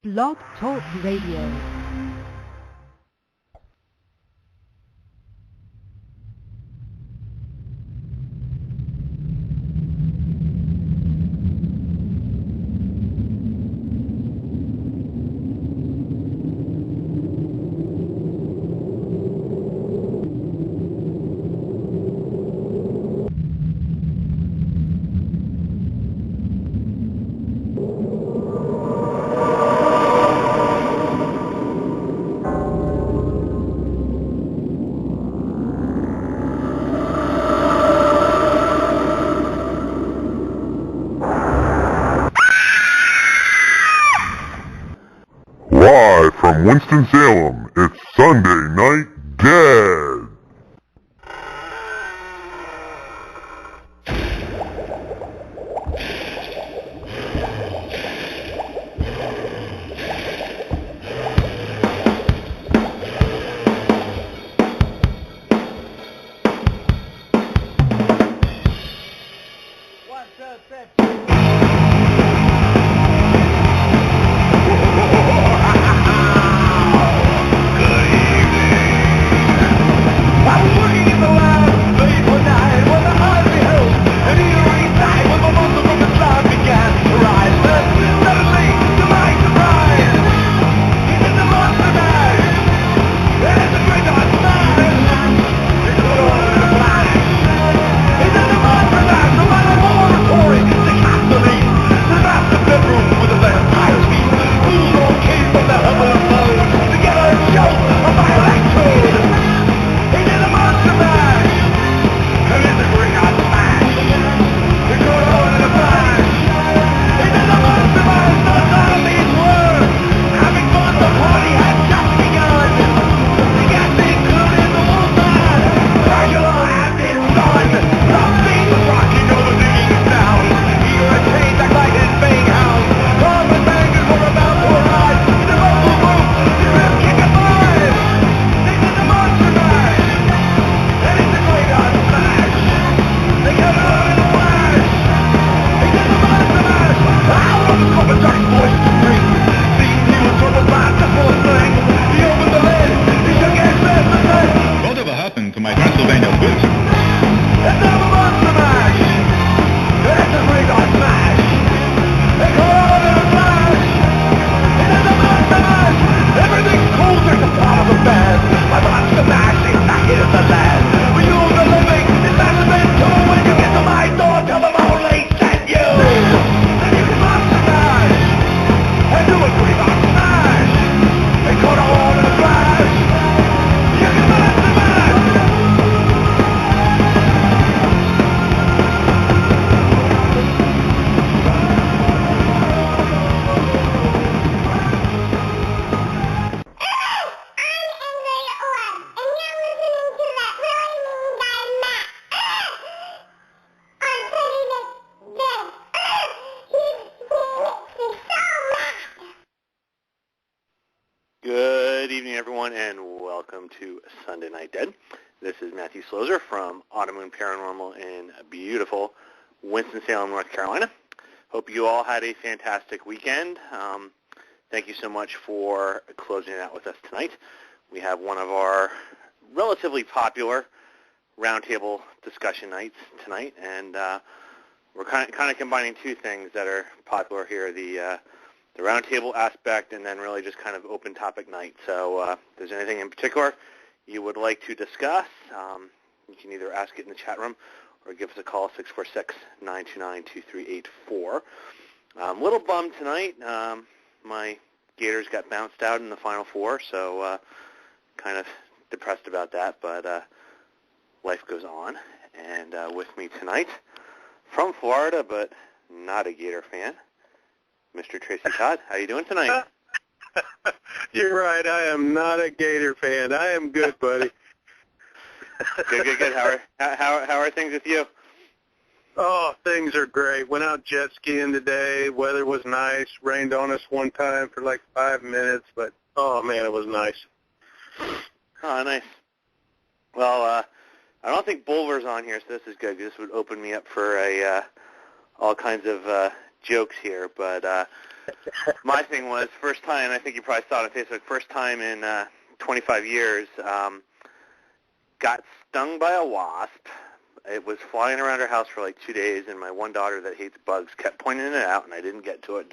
Blog Talk Radio. Live from Winston-Salem, it's Sunday Night Dead! Good evening, everyone, and welcome to Sunday Night Dead. This is Matthew Slozer from Autumn Paranormal in beautiful Winston-Salem, North Carolina. Hope you all had a fantastic weekend. Thank you so much for closing it out with us tonight. We have one of our relatively popular roundtable discussion nights tonight, and we're kind of combining two things that are popular here, the roundtable aspect and then really just kind of open topic night. So if there's anything in particular you would like to discuss, you can either ask it in the chat room or give us a call, 646-929-2384. I'm a little bummed tonight. My Gators got bounced out in the Final Four, so kind of depressed about that, but life goes on. And with me tonight, from Florida, but not a Gator fan, Mr. Tracy Todd. How you doing tonight? You're right. I am not a Gator fan. I am good, buddy. Good. How are things with you? Oh, things are great. Went out jet skiing today. Weather was nice. Rained on us one time for like 5 minutes, but oh man, it was nice. Oh, nice. Well, I don't think Bulwer's on here, so this is good. This would open me up for all kinds of jokes here, but my thing was first time. I think you probably saw it on Facebook. First time in 25 years. Got stung by a wasp. It was flying around our house for like 2 days, and my one daughter that hates bugs kept pointing it out, and I didn't get to it.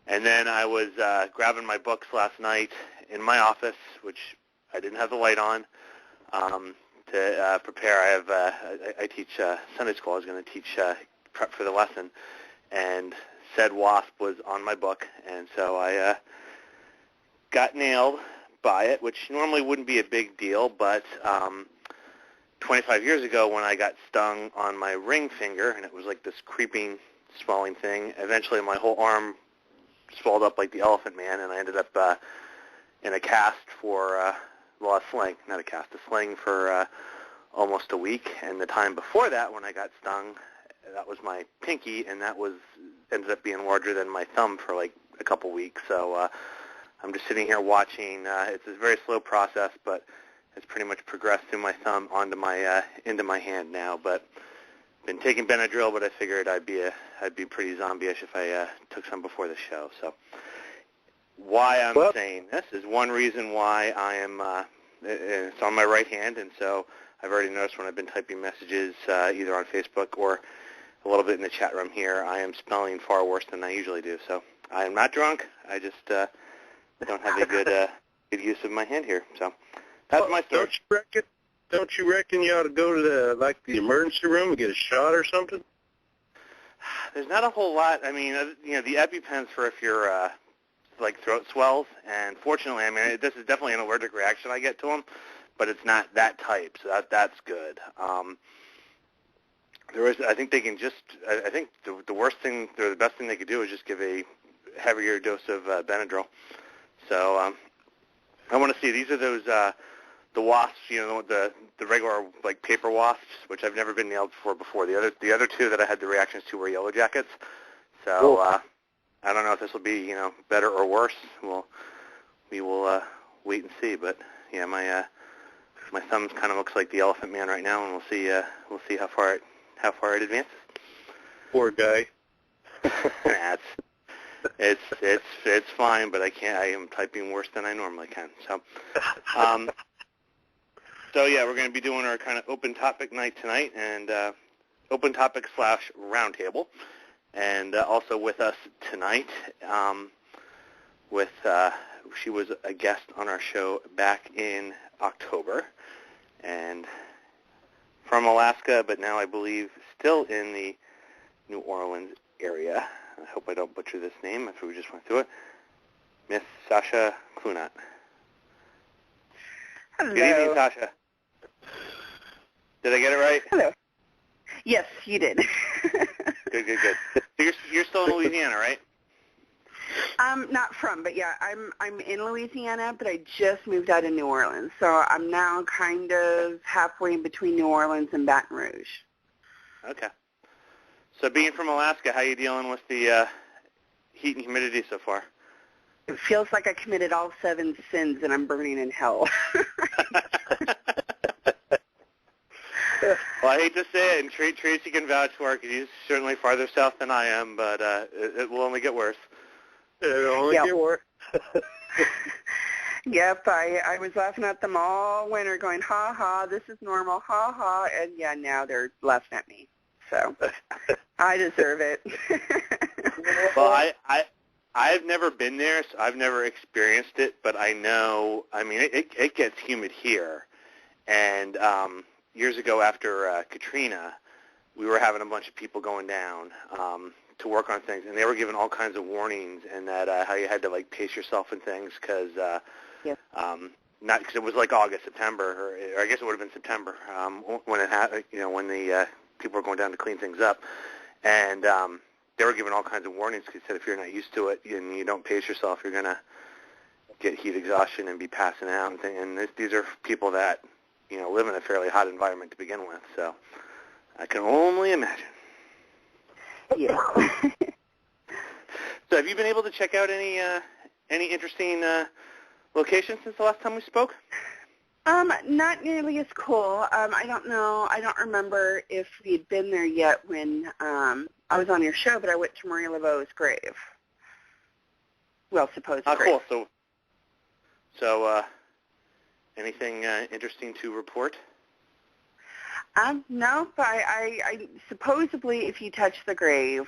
And then I was grabbing my books last night in my office, which I didn't have the light on, to prepare. I teach Sunday school. I was going to teach prep for the lesson, and said wasp was on my book, and so I got nailed by it, which normally wouldn't be a big deal, but 25 years ago when I got stung on my ring finger, and it was like this creeping, swelling thing, eventually my whole arm swelled up like the Elephant Man, and I ended up in a cast for, a sling for almost a week. And the time before that, when I got stung, that was my pinky, and that ended up being larger than my thumb for like a couple weeks. So I'm just sitting here watching. It's a very slow process, but it's pretty much progressed through my thumb onto my into my hand now. But been taking Benadryl, but I figured I'd be pretty zombie-ish if I took some before the show. So why I'm saying this is one reason why I am. It's on my right hand, and so I've already noticed when I've been typing messages either on Facebook or a little bit in the chat room here, I am spelling far worse than I usually do. So I am not drunk. I just don't have a good use of my hand here. So that's my story. Don't you reckon you ought to go to the emergency room and get a shot or something? There's not a whole lot. I mean, the EpiPens for if you're like throat swells, and fortunately, I mean, this is definitely an allergic reaction I get to them, but it's not that type, so that's good. I think they can just. I think the worst thing, or the best thing they could do is just give a heavier dose of Benadryl. So I want to see. These are those the wasps, the regular like paper wasps, which I've never been nailed for before. The other two that I had the reactions to were yellow jackets. So I don't know if this will be better or worse. We will wait and see. But yeah, my thumb kind of looks like the Elephant Man right now, and we'll see how far it advances. Poor guy. It's fine, but I am typing worse than I normally can. So, yeah, we're going to be doing our kind of open topic night tonight, and open topic / roundtable, and also with us tonight, she was a guest on our show back in October, and from Alaska, but now I believe still in the New Orleans area. I hope I don't butcher this name after we just went through it. Miss Sasha Clunat. Hello. Good evening, Sasha. Did I get it right? Hello. Yes, you did. Good. So you're still in Louisiana, right? Not from, but yeah, I'm in Louisiana, but I just moved out of New Orleans, so I'm now kind of halfway in between New Orleans and Baton Rouge. Okay. So being from Alaska, how are you dealing with the heat and humidity so far? It feels like I committed all 7 sins and I'm burning in hell. Well, I hate to say it, and Tracy can vouch for it because he's certainly farther south than I am, but it will only get worse. It'll only get worse. Yep, I was laughing at them all winter going, ha ha, this is normal, ha ha, and yeah, now they're laughing at me. So I deserve it. Well, I've never been there, so I've never experienced it, but I know, I mean, it gets humid here. And years ago after Katrina, we were having a bunch of people going down to work on things, and they were given all kinds of warnings, and that how you had to like pace yourself and things because not because it was like August, September, or I guess it would have been September when it happened, when the people were going down to clean things up, and they were given all kinds of warnings because they said if you're not used to it and you don't pace yourself, you're gonna get heat exhaustion and be passing out and things. And these are people that live in a fairly hot environment to begin with, so I can only imagine. Yeah. So have you been able to check out any interesting locations since the last time we spoke? Not nearly as cool. I don't know. I don't remember if we had been there yet when I was on your show, but I went to Marie Laveau's grave. Well, supposed grave. Cool. So, anything interesting to report? No, but I supposedly if you touch the grave,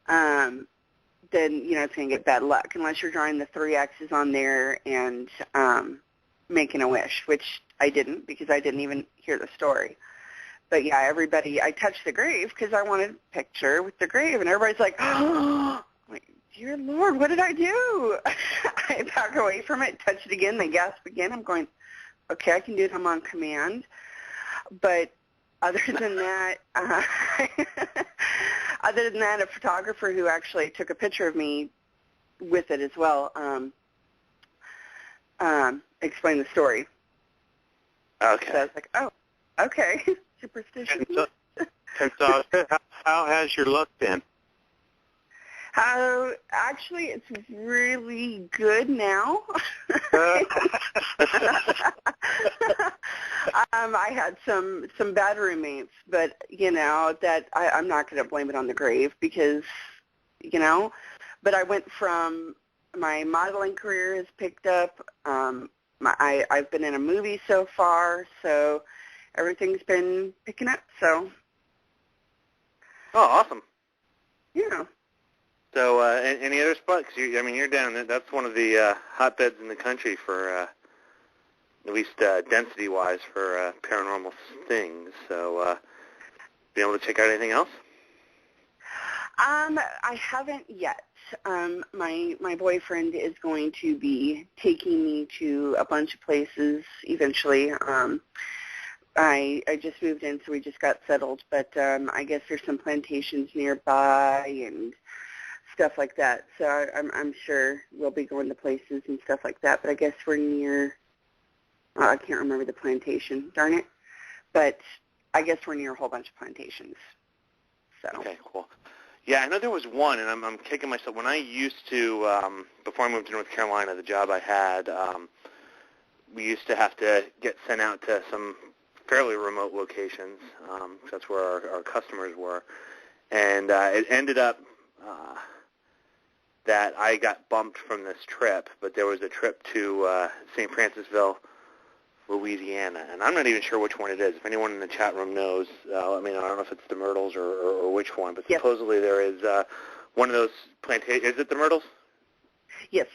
then, it's going to get bad luck unless you're drawing the 3 X's on there and making a wish, which I didn't because I didn't even hear the story. But, yeah, I touched the grave because I wanted a picture with the grave, and everybody's like, oh, dear Lord, what did I do? I back away from it, touch it again, they gasp again. I'm going, okay, I can do it. I'm on command. But other than that, a photographer who actually took a picture of me with it as well explained the story. Okay. So I was like, oh, okay, superstitious. And so how has your luck been? Actually, it's really good now. I had some bad roommates, but that I'm not going to blame it on the grave because, but I went from my modeling career has picked up. I've been in a movie so far, so everything's been picking up. So. Oh, awesome. Yeah. So, any other spots? You're down there. That's one of the hotbeds in the country for, at least density-wise, for paranormal things. So, be able to check out anything else? I haven't yet. My boyfriend is going to be taking me to a bunch of places eventually. I just moved in, so we just got settled. But I guess there's some plantations nearby and stuff like that. So I'm sure we'll be going to places and stuff like that. But I guess we're near, I can't remember the plantation, darn it. But I guess we're near a whole bunch of plantations. So. Okay, cool. Yeah, I know there was one, and I'm kicking myself. When I used to, before I moved to North Carolina, the job I had, we used to have to get sent out to some fairly remote locations. That's where our customers were. And it ended up that I got bumped from this trip, but there was a trip to St. Francisville, Louisiana, and I'm not even sure which one it is. If anyone in the chat room knows, I don't know if it's the Myrtles or which one, but Yes. Supposedly there is one of those plantations. Is it the Myrtles? Yes.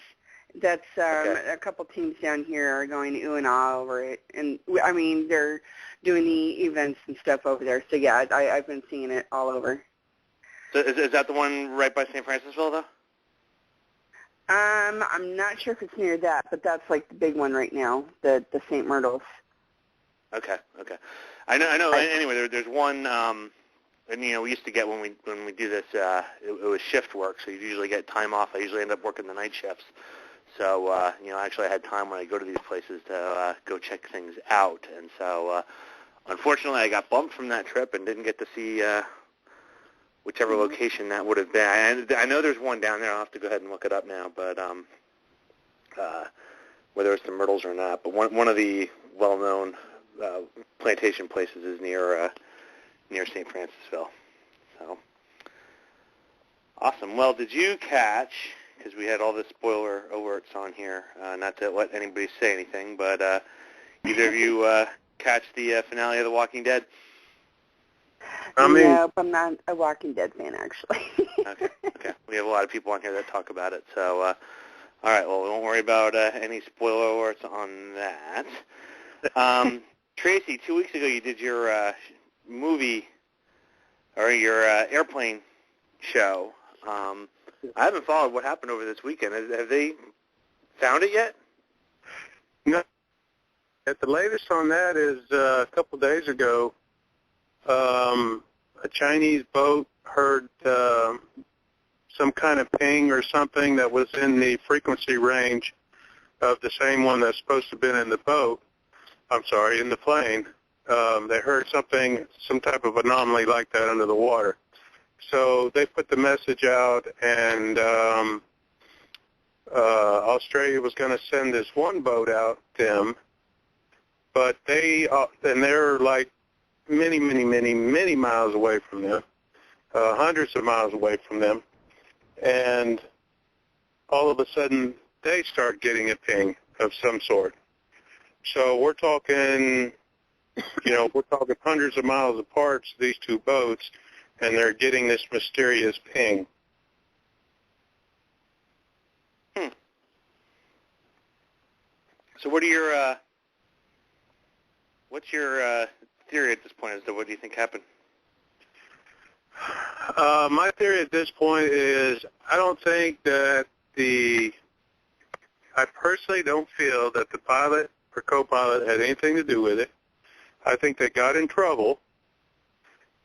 That's Okay. A couple teams down here are going ooh and ah over it, and they're doing the events and stuff over there. So yeah, I've been seeing it all over. So is that the one right by St. Francisville, though? I'm not sure if it's near that, but that's like the big one right now, the St. Myrtles. Okay. I know. Anyway, there's one, and we used to get when we do this, it was shift work, so you usually get time off. I usually end up working the night shifts. So, actually I had time when I go to these places to go check things out. And so, unfortunately, I got bumped from that trip and didn't get to see whichever location that would have been. I know there's one down there. I'll have to go ahead and look it up now, but whether it's the Myrtles or not. But one of the well-known plantation places is near St. Francisville. So, awesome. Well, did you catch, because we had all the spoiler alerts on here, not to let anybody say anything, but either of you catch the finale of The Walking Dead? Nope, I'm not a Walking Dead fan, actually. Okay. We have a lot of people on here that talk about it. So, all right, well, we won't worry about any spoiler alerts on that. Tracy, 2 weeks ago you did your movie, or your airplane show. I haven't followed what happened over this weekend. Have they found it yet? No. The latest on that is a couple days ago, a Chinese boat heard some kind of ping or something that was in the frequency range of the same one that's supposed to have been in the boat. In the plane. They heard some type of anomaly like that under the water. So they put the message out, and Australia was going to send this one boat out to them but they're like many, many, many, many miles away from them, hundreds of miles away from them, and all of a sudden they start getting a ping of some sort. So we're talking hundreds of miles apart, these two boats, and they're getting this mysterious ping. So what's your theory at this point as to what do you think happened? My theory at this point is I personally don't feel that the pilot or co-pilot had anything to do with it. I think they got in trouble.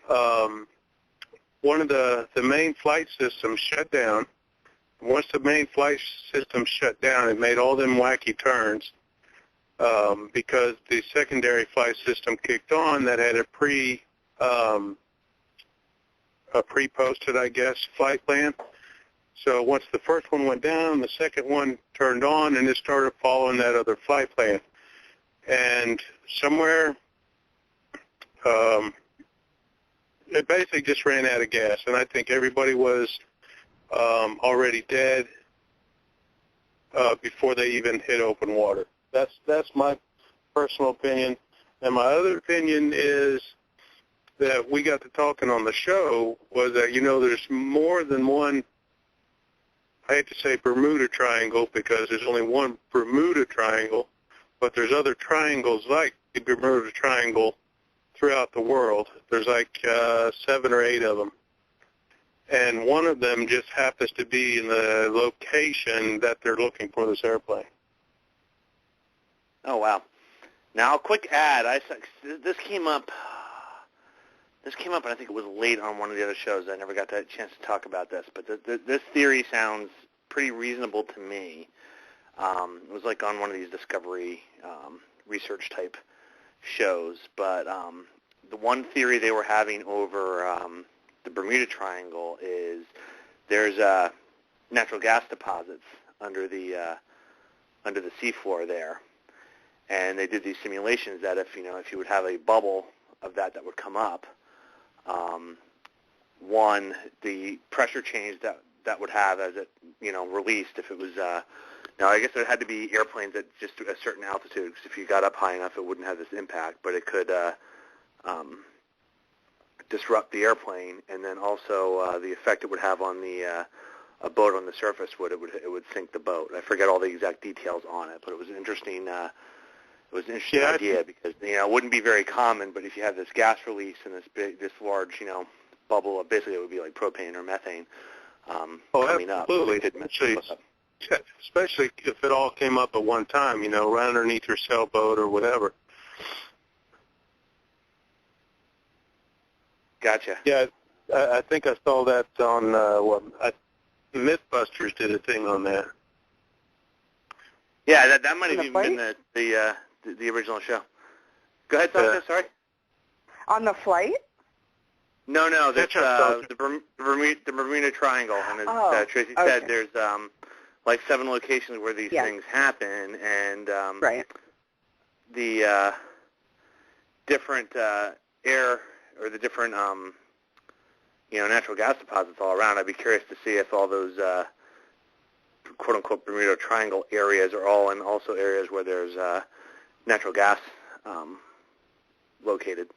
One of the main flight systems shut down. Once the main flight system shut down, it made all them wacky turns because the secondary flight system kicked on that had a pre-posted, I guess, flight plan. So once the first one went down, the second one turned on, and it started following that other flight plan. And somewhere, it basically just ran out of gas, and I think everybody was already dead before they even hit open water. That's my personal opinion. And my other opinion is that we got to talking on the show was that, there's more than one, I hate to say Bermuda Triangle because there's only one Bermuda Triangle, but there's other triangles like the Bermuda Triangle throughout the world. There's like 7 or 8 of them. And one of them just happens to be in the location that they're looking for this airplane. Oh, wow. Now, a quick ad. This came up, and I think it was late on one of the other shows. I never got that chance to talk about this, but this theory sounds pretty reasonable to me. It was like on one of these Discovery research type shows, but the one theory they were having over the Bermuda Triangle is there's natural gas deposits under the seafloor there, and they did these simulations that if you would have a bubble of that would come up, one, the pressure change that would have as it released if it was now I guess there had to be airplanes at just a certain altitude, because if you got up high enough it wouldn't have this impact, but it could disrupt the airplane, and then also the effect it would have on a boat on the surface it would sink the boat. I forget all the exact details on it, but it was an interesting idea because it wouldn't be very common, but if you have this gas release and this large bubble, basically it would be like propane or methane coming absolutely. up. Especially if it all came up at one time, right underneath your sailboat or whatever. Gotcha. Yeah, I think I saw that on Mythbusters did a thing on that. Yeah, that might have even been the original show. Go ahead, Sasha, sorry. On the flight? No, that's the Bermuda Triangle, and as Tracy said, there's like 7 locations where these things happen, and the different air or the different natural gas deposits all around. I'd be curious to see if all those quote unquote Bermuda Triangle areas are all in also areas where there's natural gas located.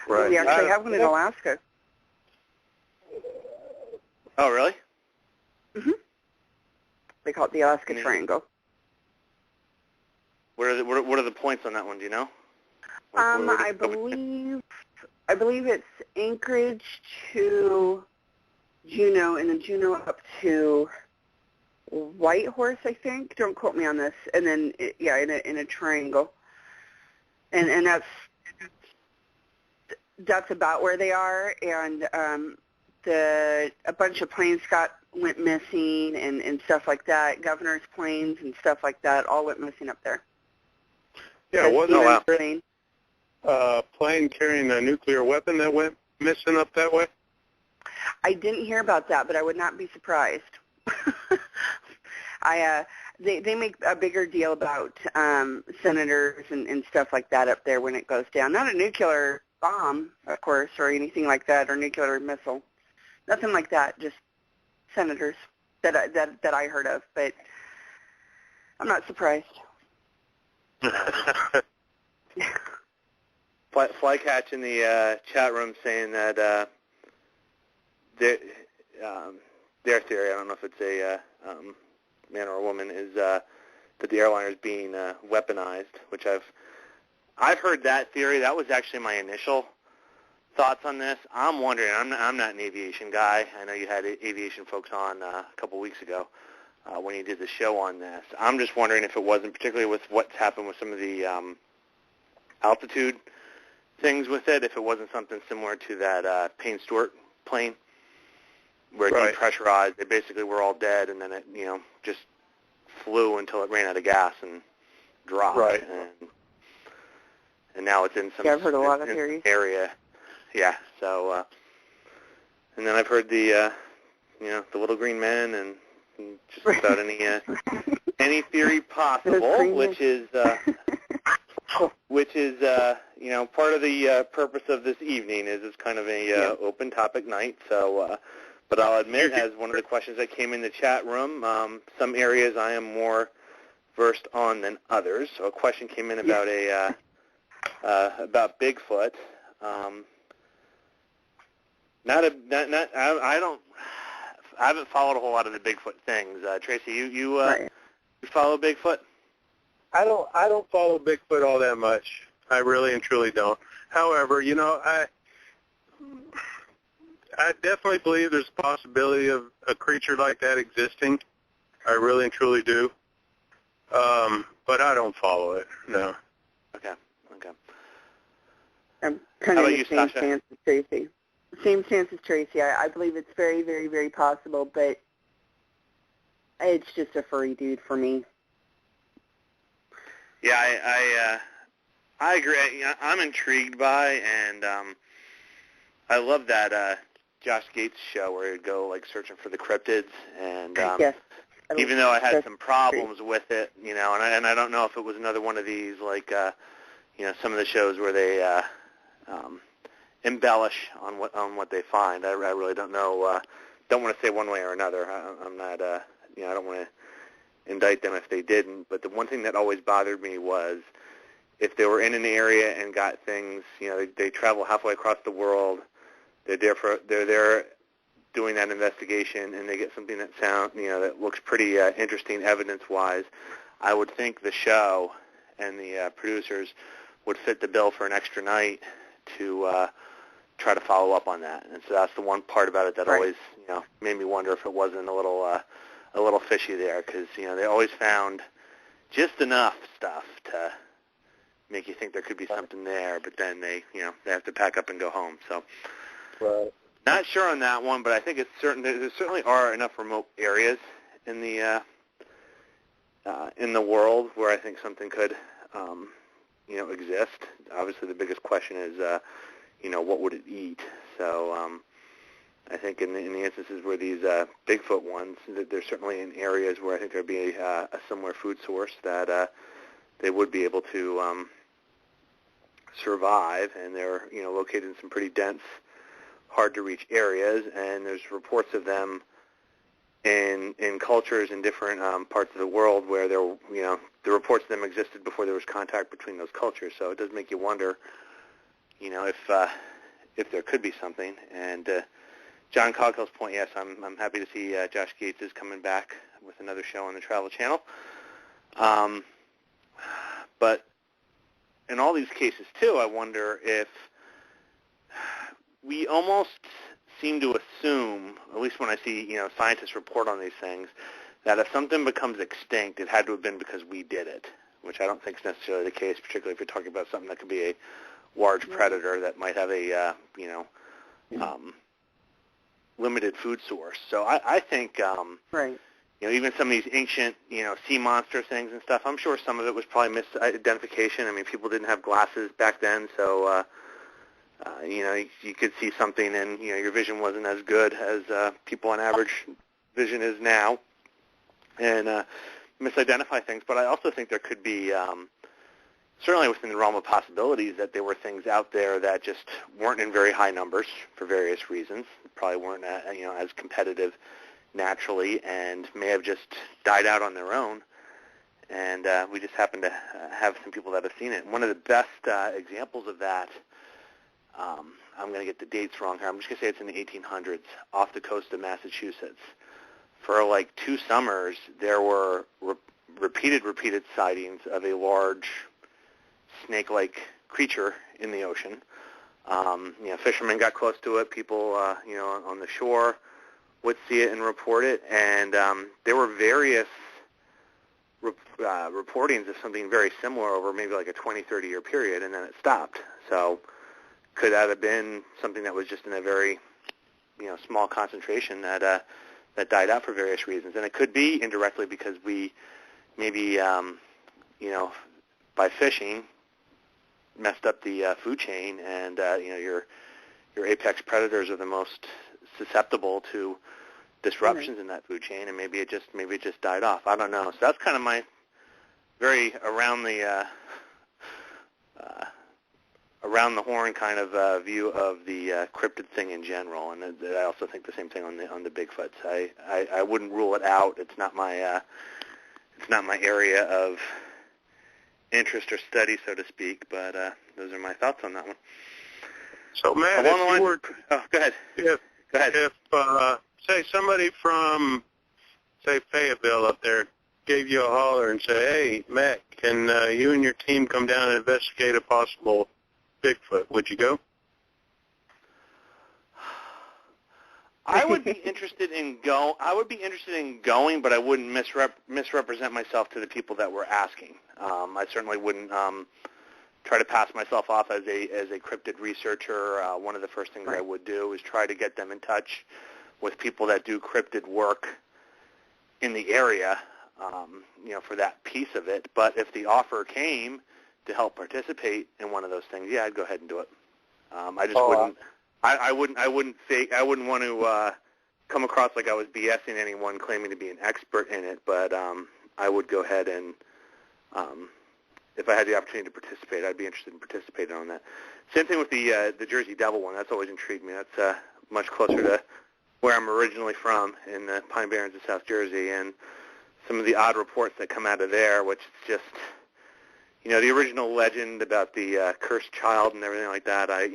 Right. We actually have one in Alaska. Oh, really? Mhm. They call it the Alaska Triangle. What are the points on that one? Do you know? I believe it's Anchorage to Juneau, and then Juneau up to Whitehorse, I think. Don't quote me on this. And then in a triangle, and that's about where they are. And a bunch of planes went missing and stuff like that. Governor's planes and stuff like that all went missing up there. Yeah, wasn't plane carrying a nuclear weapon that went missing up that way? I didn't hear about that, but I would not be surprised. they make a bigger deal about senators and stuff like that up there when it goes down. Not a nuclear bomb, of course, or anything like that, or nuclear missile. Nothing like that. Just senators that I heard of. But I'm not surprised. Flycatch in the chat room saying that their theory, I don't know if it's a man or a woman, is that the airliner is being weaponized, which I've heard that theory. That was actually my initial thoughts on this. I'm wondering, I'm not an aviation guy. I know you had aviation folks on a couple weeks ago when you did the show on this. I'm just wondering if it wasn't, particularly with what's happened with some of the altitude things with it, if it wasn't something similar to that Payne Stewart plane where it depressurized. They basically were all dead, and then it, just flew until it ran out of gas and dropped. Right. And now it's in some I've heard a lot of theories. area. Yeah. So, and then I've heard the little green men and just about any theory possible, which is part of the purpose of this evening is it's kind of a open topic night. So, but I'll admit, as one of the questions that came in the chat room, some areas I am more versed on than others. So a question came in about about Bigfoot. I haven't followed a whole lot of the Bigfoot things. Tracy, you follow Bigfoot? I don't follow Bigfoot all that much. I really and truly don't. However, I definitely believe there's a possibility of a creature like that existing. I really and truly do. But I don't follow it, no. Okay. I'm kind How of about in you, the same Sasha? stance as Tracy. Same stance as Tracy. I believe it's very, very, very possible, but it's just a furry dude for me. Yeah, I agree. I'm intrigued by, and I love that Josh Gates show where he'd go searching for the cryptids, and Yes. even though I had some problems with it, and I don't know if it was another one of these some of the shows where they embellish on what they find. I really don't know. Don't want to say one way or another. I'm not. I don't want to indict them if they didn't. But the one thing that always bothered me was if they were in an area and got things. They travel halfway across the world. They're there doing that investigation, and they get something that looks pretty interesting evidence-wise. I would think the show and the producers would fit the bill for an extra night to try to follow up on that. And so that's the one part about it that always, made me wonder if it wasn't a little fishy there, because they always found just enough stuff to make you think there could be something there, but then they have to pack up and go home. So, not sure on that one, but I think it's certain. There certainly are enough remote areas in the world where I think something could exist. Obviously, the biggest question is, what would it eat? So, I think in the instances where these Bigfoot ones, they're certainly in areas where I think there'd be a similar food source that they would be able to survive, and they're located in some pretty dense, hard-to-reach areas, and there's reports of them in cultures in different parts of the world where the reports of them existed before there was contact between those cultures. So it does make you wonder, if there could be something. And John Cogswell's point, yes, I'm happy to see Josh Gates is coming back with another show on the Travel Channel. But in all these cases too, I wonder if we almost seem to assume, at least when I see scientists report on these things, that if something becomes extinct, it had to have been because we did it, which I don't think is necessarily the case, particularly if you're talking about something that could be a large predator that might have a limited food source. So I think even some of these ancient sea monster things and stuff, I'm sure some of it was probably misidentification. I mean, people didn't have glasses back then, so you could see something and your vision wasn't as good as people on average vision is now. And misidentify things, but I also think there could be, certainly within the realm of possibilities, that there were things out there that just weren't in very high numbers for various reasons, probably weren't as competitive naturally, and may have just died out on their own. And we just happen to have some people that have seen it. One of the best examples of that, I'm going to get the dates wrong here. I'm just going to say it's in the 1800s, off the coast of Massachusetts. For like 2 summers, there were repeated sightings of a large snake-like creature in the ocean. Fishermen got close to it. People, on the shore would see it and report it. And there were various reportings of something very similar over maybe like a 20, 30-year period, and then it stopped. So could that have been something that was just in a very, small concentration that died out for various reasons? And it could be indirectly because we maybe, by fishing, messed up the food chain, and your apex predators are the most susceptible to disruptions in that food chain, and maybe it just died off. I don't know. So that's kind of my very around the horn kind of view of the cryptid thing in general, and I also think the same thing on the Bigfoots. I wouldn't rule it out. It's not my area of interest or study, so to speak, but those are my thoughts on that one. So, Matt, go ahead. Go ahead. If say somebody from, say, Fayetteville up there gave you a holler and say, hey, Matt, can you and your team come down and investigate a possible Bigfoot, would you go? I would be interested in going, but I wouldn't misrepresent myself to the people that were asking. I certainly wouldn't try to pass myself off as a cryptid researcher. One of the first things I would do is try to get them in touch with people that do cryptid work in the area, for that piece of it. But if the offer came to help participate in one of those things, yeah, I'd go ahead and do it. I just wouldn't. I wouldn't want to come across like I was BSing anyone claiming to be an expert in it. But I would go ahead and, if I had the opportunity to participate, I'd be interested in participating on that. Same thing with the Jersey Devil one. That's always intrigued me. That's much closer to where I'm originally from, in the Pine Barrens of South Jersey, and some of the odd reports that come out of there, which is just, the original legend about the cursed child and everything like that. I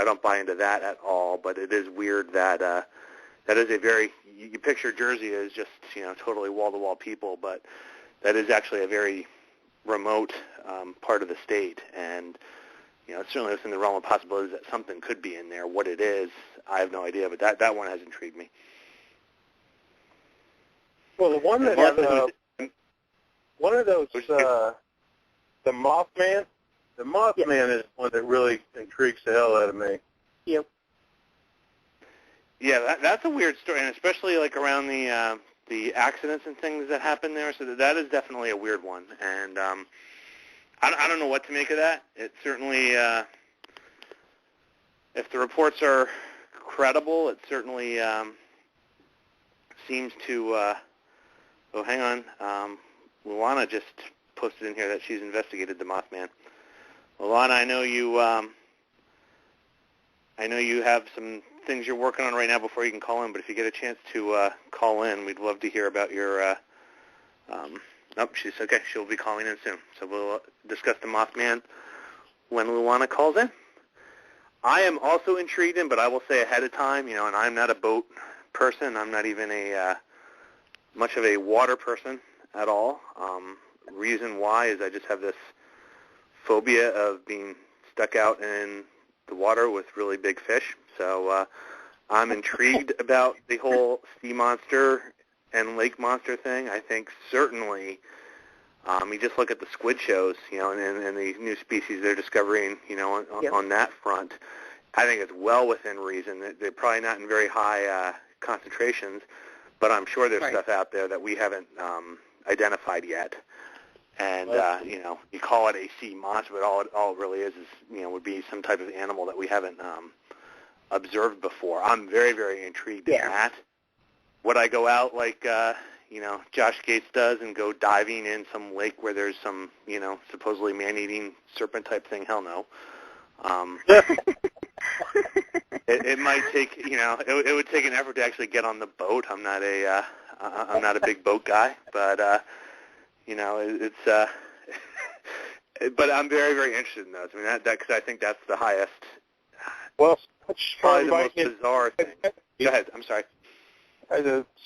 don't buy into that at all. But it is weird that that is a very, you picture Jersey as just totally wall-to-wall people, but that is actually a very remote part of the state, and it's certainly within the realm of possibilities that something could be in there. What it is, I have no idea, but that one has intrigued me. Well, the one that one of those, the Mothman. The Mothman is one that really intrigues the hell out of me. Yep. Yeah, that's a weird story, and especially like around the accidents and things that happen there. So that is definitely a weird one, and I don't know what to make of that. It certainly, if the reports are credible, it certainly seems to. Oh, hang on. Luana just posted in here that she's investigated the Mothman. Luana, I know you have some things you're working on right now before you can call in, but if you get a chance to call in, we'd love to hear about your. She's okay. She'll be calling in soon, so we'll discuss the Mothman when Luana calls in. I am also intrigued but I will say ahead of time, and I'm not a boat person. I'm not even much of a water person at all. Reason why is I just have this phobia of being stuck out in the water with really big fish. So I'm intrigued about the whole sea monster and lake monster thing. I think certainly you just look at the squid shows, and the new species they're discovering, on that front. I think it's well within reason. They're probably not in very high concentrations, but I'm sure there's stuff out there that we haven't identified yet. And, you call it a sea monster, but all it really is, would be some type of animal that we haven't observed before. I'm very, very intrigued in that. Would I go out like, Josh Gates does and go diving in some lake where there's some, supposedly man-eating serpent type thing. Hell no. It might take, it would take an effort to actually get on the boat. I'm not a big boat guy, but it's but I'm very, very interested in those. I mean, because I think that's the highest. Well, probably the most bizarre thing. Go ahead. I'm sorry.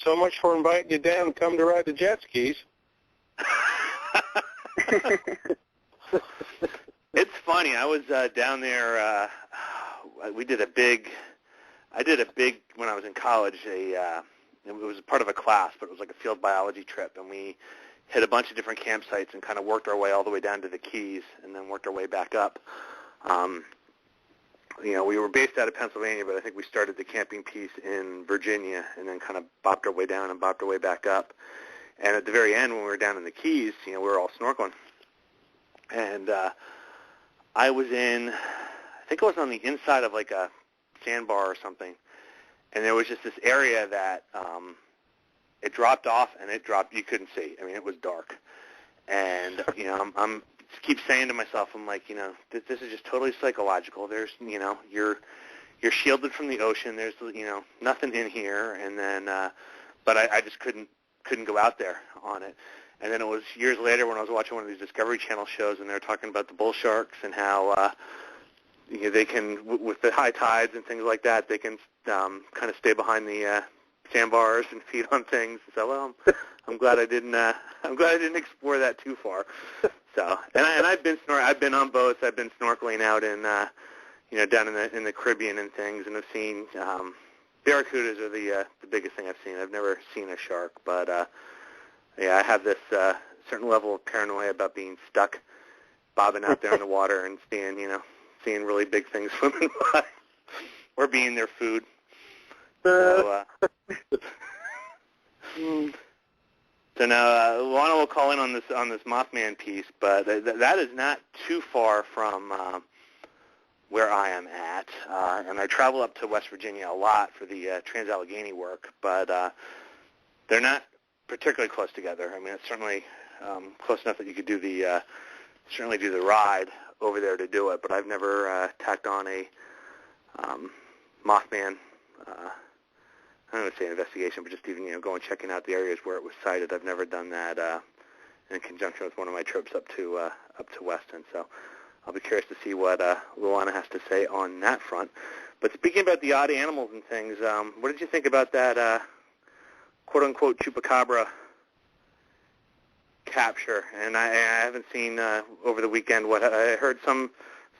So much for inviting you down. Come to ride the jet skis. It's funny. I was down there. I did a big when I was in college. It was part of a class, but it was like a field biology trip, and we hit a bunch of different campsites and kind of worked our way all the way down to the Keys, and then worked our way back up. We were based out of Pennsylvania, but I think we started the camping piece in Virginia, and then kind of bopped our way down and bopped our way back up. And at the very end, when we were down in the Keys, we were all snorkeling, and I think I was on the inside of like a sandbar or something, and there was just this area that it dropped off, and you couldn't see. I mean, it was dark, and I'm keep saying to myself, I'm like, this is just totally psychological. There's, you're shielded from the ocean. There's, nothing in here, and then, but I just couldn't go out there on it. And then it was years later when I was watching one of these Discovery Channel shows, and they were talking about the bull sharks and how they can, with the high tides and things like that, they can kind of stay behind the sandbars and feed on things. So, well, I'm glad I didn't. I'm glad I didn't explore that too far. So, and I've been on boats. I've been snorkeling out in, down in the Caribbean and things, and I've seen barracudas are the biggest thing I've seen. I've never seen a shark, but I have this certain level of paranoia about being stuck, bobbing out there in the water and seeing really big things swimming by, or being their food. So, So now Lana will call in on this Mothman piece, but that is not too far from where I am at, and I travel up to West Virginia a lot for the Trans-Allegheny work, but they're not particularly close together. I mean, it's certainly close enough that you could do the ride over there to do it, but I've never tacked on a Mothman. I don't want to say investigation, but just even go and checking out the areas where it was sighted. I've never done that in conjunction with one of my trips up to Weston. So I'll be curious to see what Luana has to say on that front. But speaking about the odd animals and things, what did you think about that quote unquote chupacabra capture? And I haven't seen over the weekend what I heard some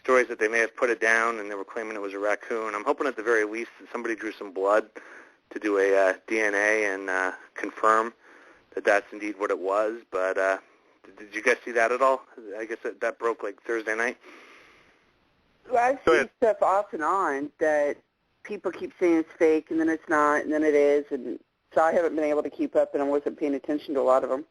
stories that they may have put it down and they were claiming it was a raccoon. I'm hoping at the very least that somebody drew some blood to do a DNA and confirm that that's indeed what it was. But did you guys see that at all? I guess that broke like Thursday night. Well, I've seen stuff off and on that people keep saying it's fake, and then it's not, and then it is, and so I haven't been able to keep up, and I wasn't paying attention to a lot of them.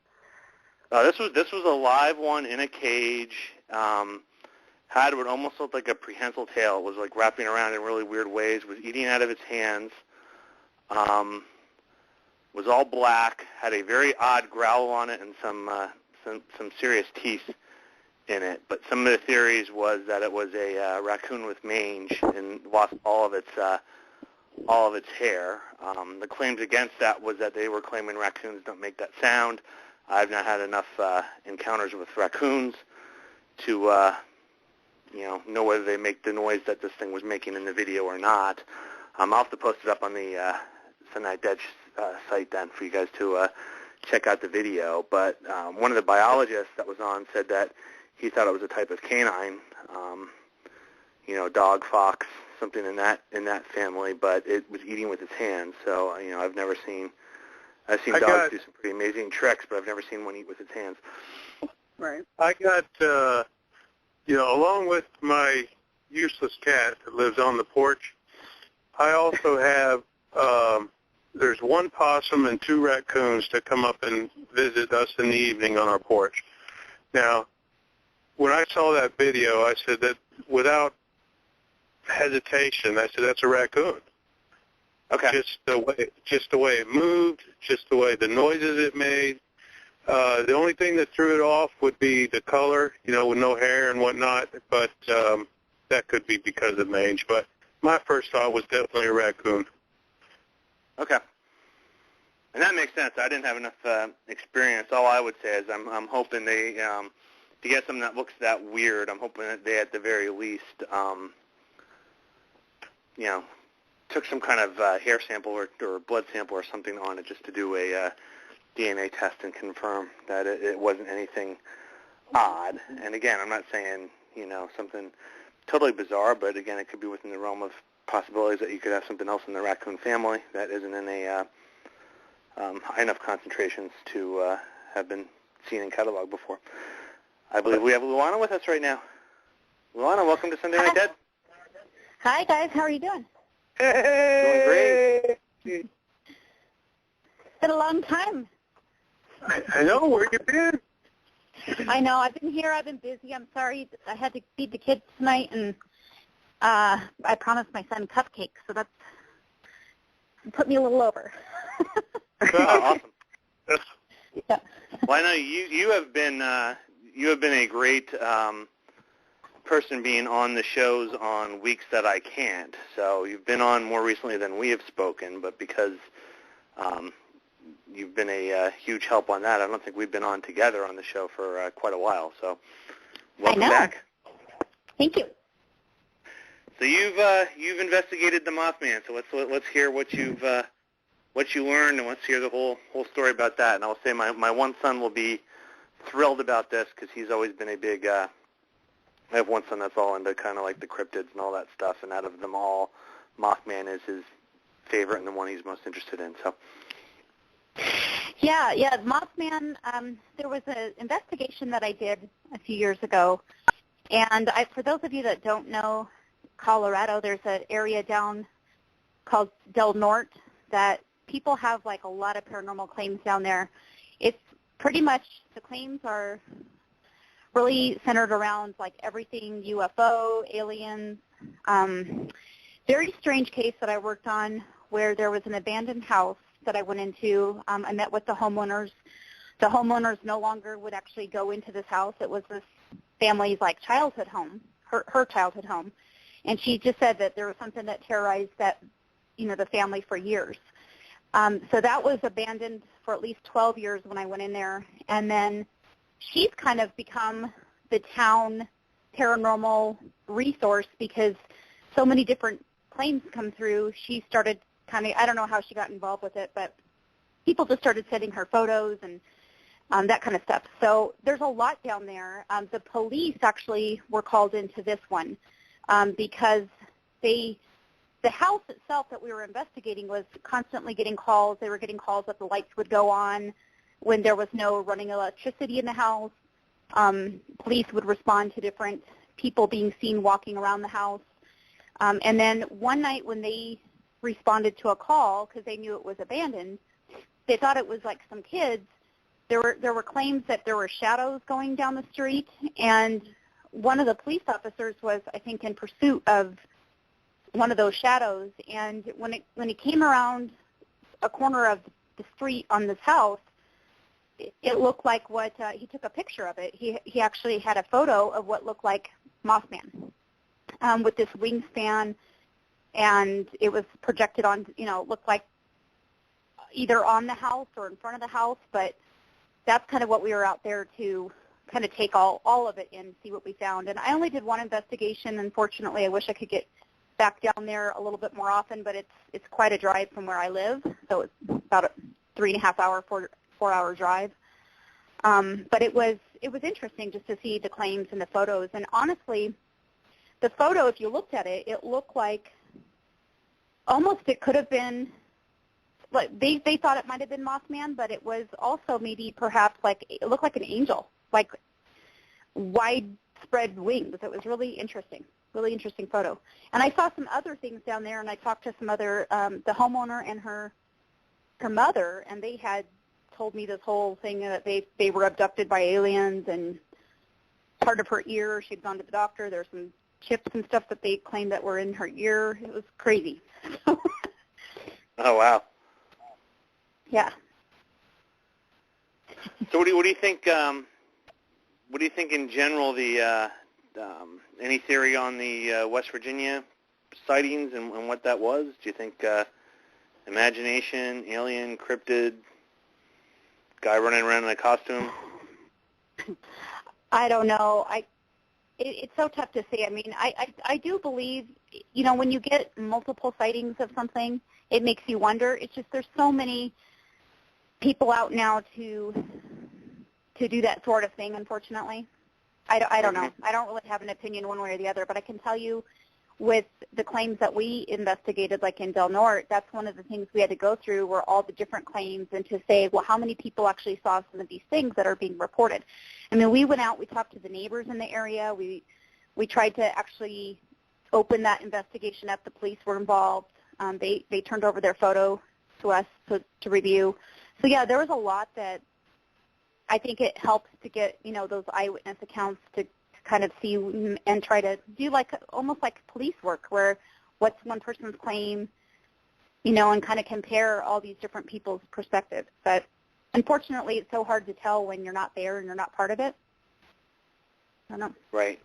This was a live one in a cage. Had what almost looked like a prehensile tail. It was like wrapping around in really weird ways. Was eating out of its hands. Was all black, had a very odd growl on it, and some serious teeth in it. But some of the theories was that it was a raccoon with mange and lost all of its hair. The claims against that was that they were claiming raccoons don't make that sound. I've not had enough encounters with raccoons to know whether they make the noise that this thing was making in the video or not. I'll have to post it up on the Sunday Night Dead site then for you guys to check out the video. But one of the biologists that was on said that he thought it was a type of canine, dog, fox, something in that family, but it was eating with its hands. So I've seen dogs do some pretty amazing tricks, but I've never seen one eat with its hands. Right. I got along with my useless cat that lives on the porch, I also have, there's one possum and 2 raccoons that come up and visit us in the evening on our porch. Now, when I saw that video, I said that without hesitation, I said, that's a raccoon. Okay. Just the way it moved, just the way the noises it made. The only thing that threw it off would be the color, with no hair and whatnot, but that could be because of mange. But my first thought was definitely a raccoon. Okay. And that makes sense. I didn't have enough experience. All I would say is I'm hoping they, to get something that looks that weird, I'm hoping that they at the very least, took some kind of hair sample or blood sample or something on it just to do a DNA test and confirm that it wasn't anything odd. And again, I'm not saying, something totally bizarre, but again, it could be within the realm of possibilities that you could have something else in the raccoon family that isn't in a high enough concentrations to have been seen in catalog before. I believe we have Luana with us right now. Luana, welcome to Sunday Night Dead. Hi, guys. How are you doing? Hey! Doing great. It's been a long time. I know. Where you been? I know. I've been here. I've been busy. I'm sorry. I had to feed the kids tonight, and I promised my son cupcakes, so that's put me a little over. Oh, awesome. Yeah. Well, I know you have been a great person being on the shows on weeks that I can't. So you've been on more recently than we have spoken, but because you've been a huge help on that, I don't think we've been on together on the show for quite a while. So welcome back. Thank you. So you've investigated the Mothman. So let's hear what you learned, and let's hear the whole story about that. And I'll say my one son will be thrilled about this because he's always been a big. I have one son that's all into kind of like the cryptids and all that stuff, and out of them all, Mothman is his favorite and the one he's most interested in. So. Yeah, Mothman, there was an investigation that I did a few years ago, and for those of you that don't know Colorado, there's an area down called Del Norte that people have like a lot of paranormal claims down there. It's pretty much, the claims are really centered around like everything UFO, aliens. Very strange case that I worked on where there was an abandoned house that I went into. I met with the homeowners. The homeowners no longer would actually go into this house. It was this family's like childhood home, her childhood home. And she just said that there was something that terrorized the family for years. So that was abandoned for at least 12 years when I went in there. And then she's kind of become the town paranormal resource because so many different claims come through. She started I don't know how she got involved with it, but people just started sending her photos and that kind of stuff. So there's a lot down there. The police actually were called into this one because the house itself that we were investigating was constantly getting calls. They were getting calls that the lights would go on when there was no running electricity in the house. Police would respond to different people being seen walking around the house. And then one night when they responded to a call because they knew it was abandoned, they thought it was like some kids. There were claims that there were shadows going down the street, and one of the police officers was, I think, in pursuit of one of those shadows. And when he came around a corner of the street on this house, it looked like he took a picture of it. He actually had a photo of what looked like Mothman with this wingspan, and it was projected on, looked like either on the house or in front of the house, but that's kind of what we were out there to kind of take all of it and see what we found. And I only did one investigation. Unfortunately, I wish I could get back down there a little bit more often, but it's quite a drive from where I live, so it's about a 3.5 hour, 4 hour drive. But it was interesting just to see the claims and the photos. And honestly, the photo, if you looked at it, it looked like almost it could have been, like they thought it might have been Mothman, but it was also maybe perhaps like, it looked like an angel, like widespread wings. It was really interesting photo. And I saw some other things down there, and I talked to some other, the homeowner and her mother, and they had told me this whole thing that they were abducted by aliens, and part of her ear, she'd gone to the doctor, there's some chips and stuff that they claimed that were in her ear. It was crazy. Oh, wow. Yeah. So what do you think? What do you think in general? Any theory on the West Virginia sightings and what that was? Do you think imagination, alien, cryptid, guy running around in a costume? I don't know. It's so tough to say. I mean, I do believe, when you get multiple sightings of something, it makes you wonder. It's just there's so many people out now to do that sort of thing, unfortunately. I don't know. I don't really have an opinion one way or the other, but I can tell you with the claims that we investigated, like in Del Norte, that's one of the things we had to go through were all the different claims and to say, well, how many people actually saw some of these things that are being reported. I mean, we went out, we talked to the neighbors in the area. We tried to actually open that investigation up. The police were involved. They turned over their photo to us to review. So, yeah, there was a lot that I think it helps to get, those eyewitness accounts to kind of see and try to do almost like police work where what's one person's claim, and kind of compare all these different people's perspectives. But unfortunately, it's so hard to tell when you're not there and you're not part of it. I don't know. Right.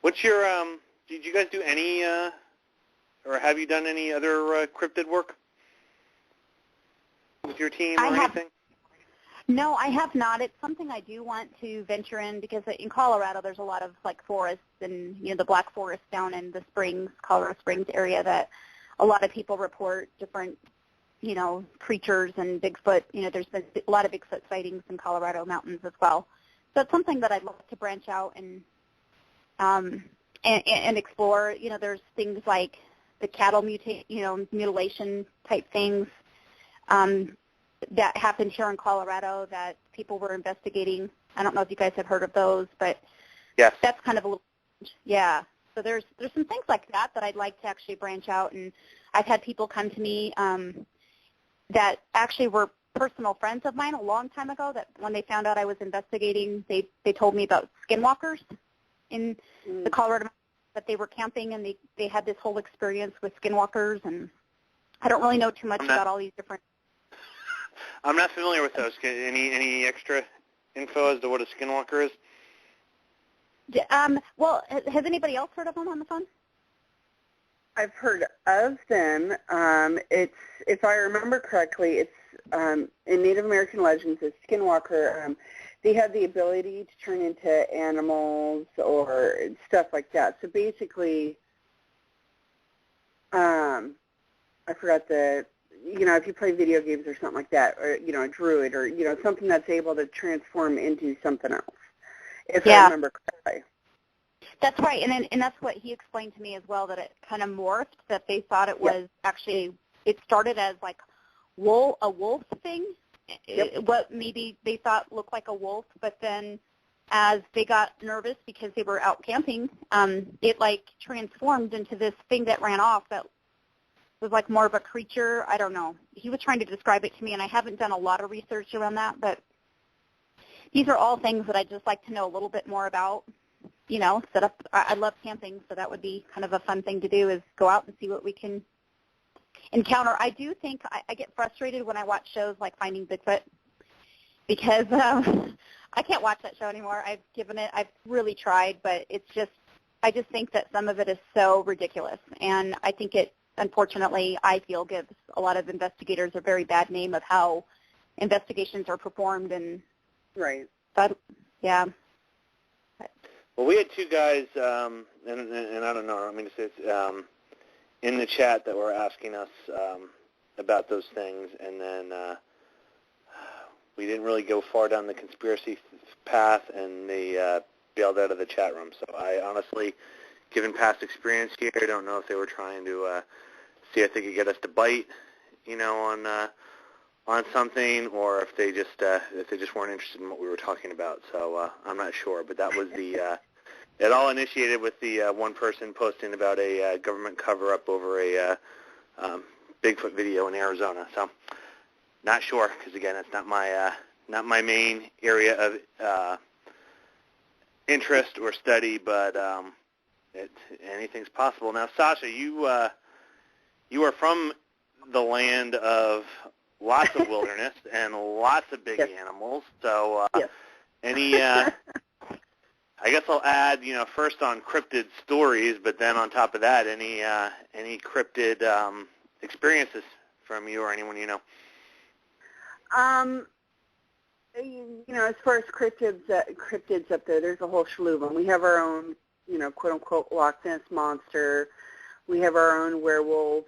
What's your, did you guys do any, or have you done any other cryptid work with your team or anything? No, I have not. It's something I do want to venture in because in Colorado there's a lot of forests and the Black Forest down in the Springs, Colorado Springs area that a lot of people report different, creatures and Bigfoot. There's been a lot of Bigfoot sightings in Colorado mountains as well. So it's something that I'd love to branch out and explore. There's things like the cattle mutilation type things. That happened here in Colorado that people were investigating. I don't know if you guys have heard of those, but yes, that's kind of a little, yeah. So there's some things like that I'd like to actually branch out, and I've had people come to me that actually were personal friends of mine a long time ago that when they found out I was investigating, they told me about skinwalkers in the Colorado, that they were camping and they had this whole experience with skinwalkers, and I don't really know too much about all these different. I'm not familiar with those. Any extra info as to what a skinwalker is? Well, has anybody else heard of them on the phone? I've heard of them. It's, if I remember correctly, it's in Native American legends, a skinwalker. They have the ability to turn into animals or stuff like that. So basically, I forgot the. If you play video games or something like that, or, a druid or, something that's able to transform into something else, if I remember correctly. That's right, and that's what he explained to me as well, that it kind of morphed, that they thought it was actually, it started as a wolf thing, what maybe they thought looked like a wolf, but then as they got nervous because they were out camping, it transformed into this thing that ran off that was more of a creature. I don't know. He was trying to describe it to me, and I haven't done a lot of research around that, but these are all things that I'd just like to know a little bit more about. Set up. I love camping, so that would be kind of a fun thing to do is go out and see what we can encounter. I do think I get frustrated when I watch shows like Finding Bigfoot because I can't watch that show anymore. I've really tried, but I just think that some of it is so ridiculous, and I think it, unfortunately, I feel gives a lot of investigators a very bad name of how investigations are performed. And right. But, yeah. Well, we had two guys, and I don't know, it's in the chat that were asking us about those things, and then we didn't really go far down the conspiracy path, and they bailed out of the chat room. So I honestly, given past experience here, I don't know if they were trying to see if they could get us to bite, on something, or if they just weren't interested in what we were talking about. So I'm not sure, but that was the it all initiated with the one person posting about a government cover-up over a Bigfoot video in Arizona. So not sure, because again, it's not my main area of interest or study, but anything's possible. Now, Sasha, you are from the land of lots of wilderness and lots of big Yes. animals. So Yes. any, I guess I'll add, first on cryptid stories, but then on top of that, any cryptid experiences from you or anyone you know? As far as cryptids up there, there's a whole slew of them. We have our own, quote-unquote Loch Ness monster. We have our own werewolves.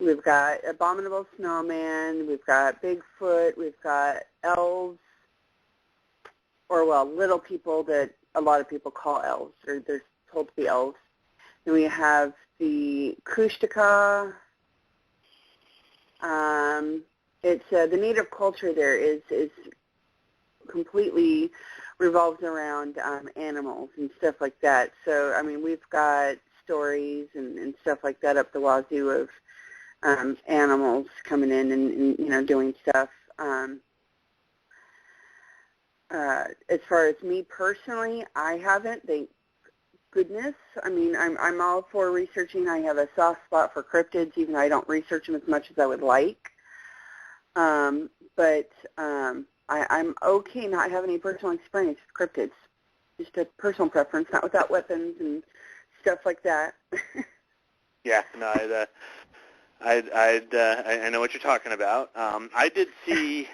We've got abominable snowman. We've got Bigfoot. We've got elves, little people that a lot of people call elves, or they're told to be elves. Then we have the Kushtaka. It's the native culture there is completely revolves around animals and stuff like that. So, we've got stories and stuff like that up the wazoo of animals coming in and doing stuff. As far as me personally, I haven't, thank goodness. I'm all for researching. I have a soft spot for cryptids, even though I don't research them as much as I would like. But I'm okay not having any personal experience with cryptids. Just a personal preference, not without weapons and stuff like that. Yeah, no, I know what you're talking about. I did see,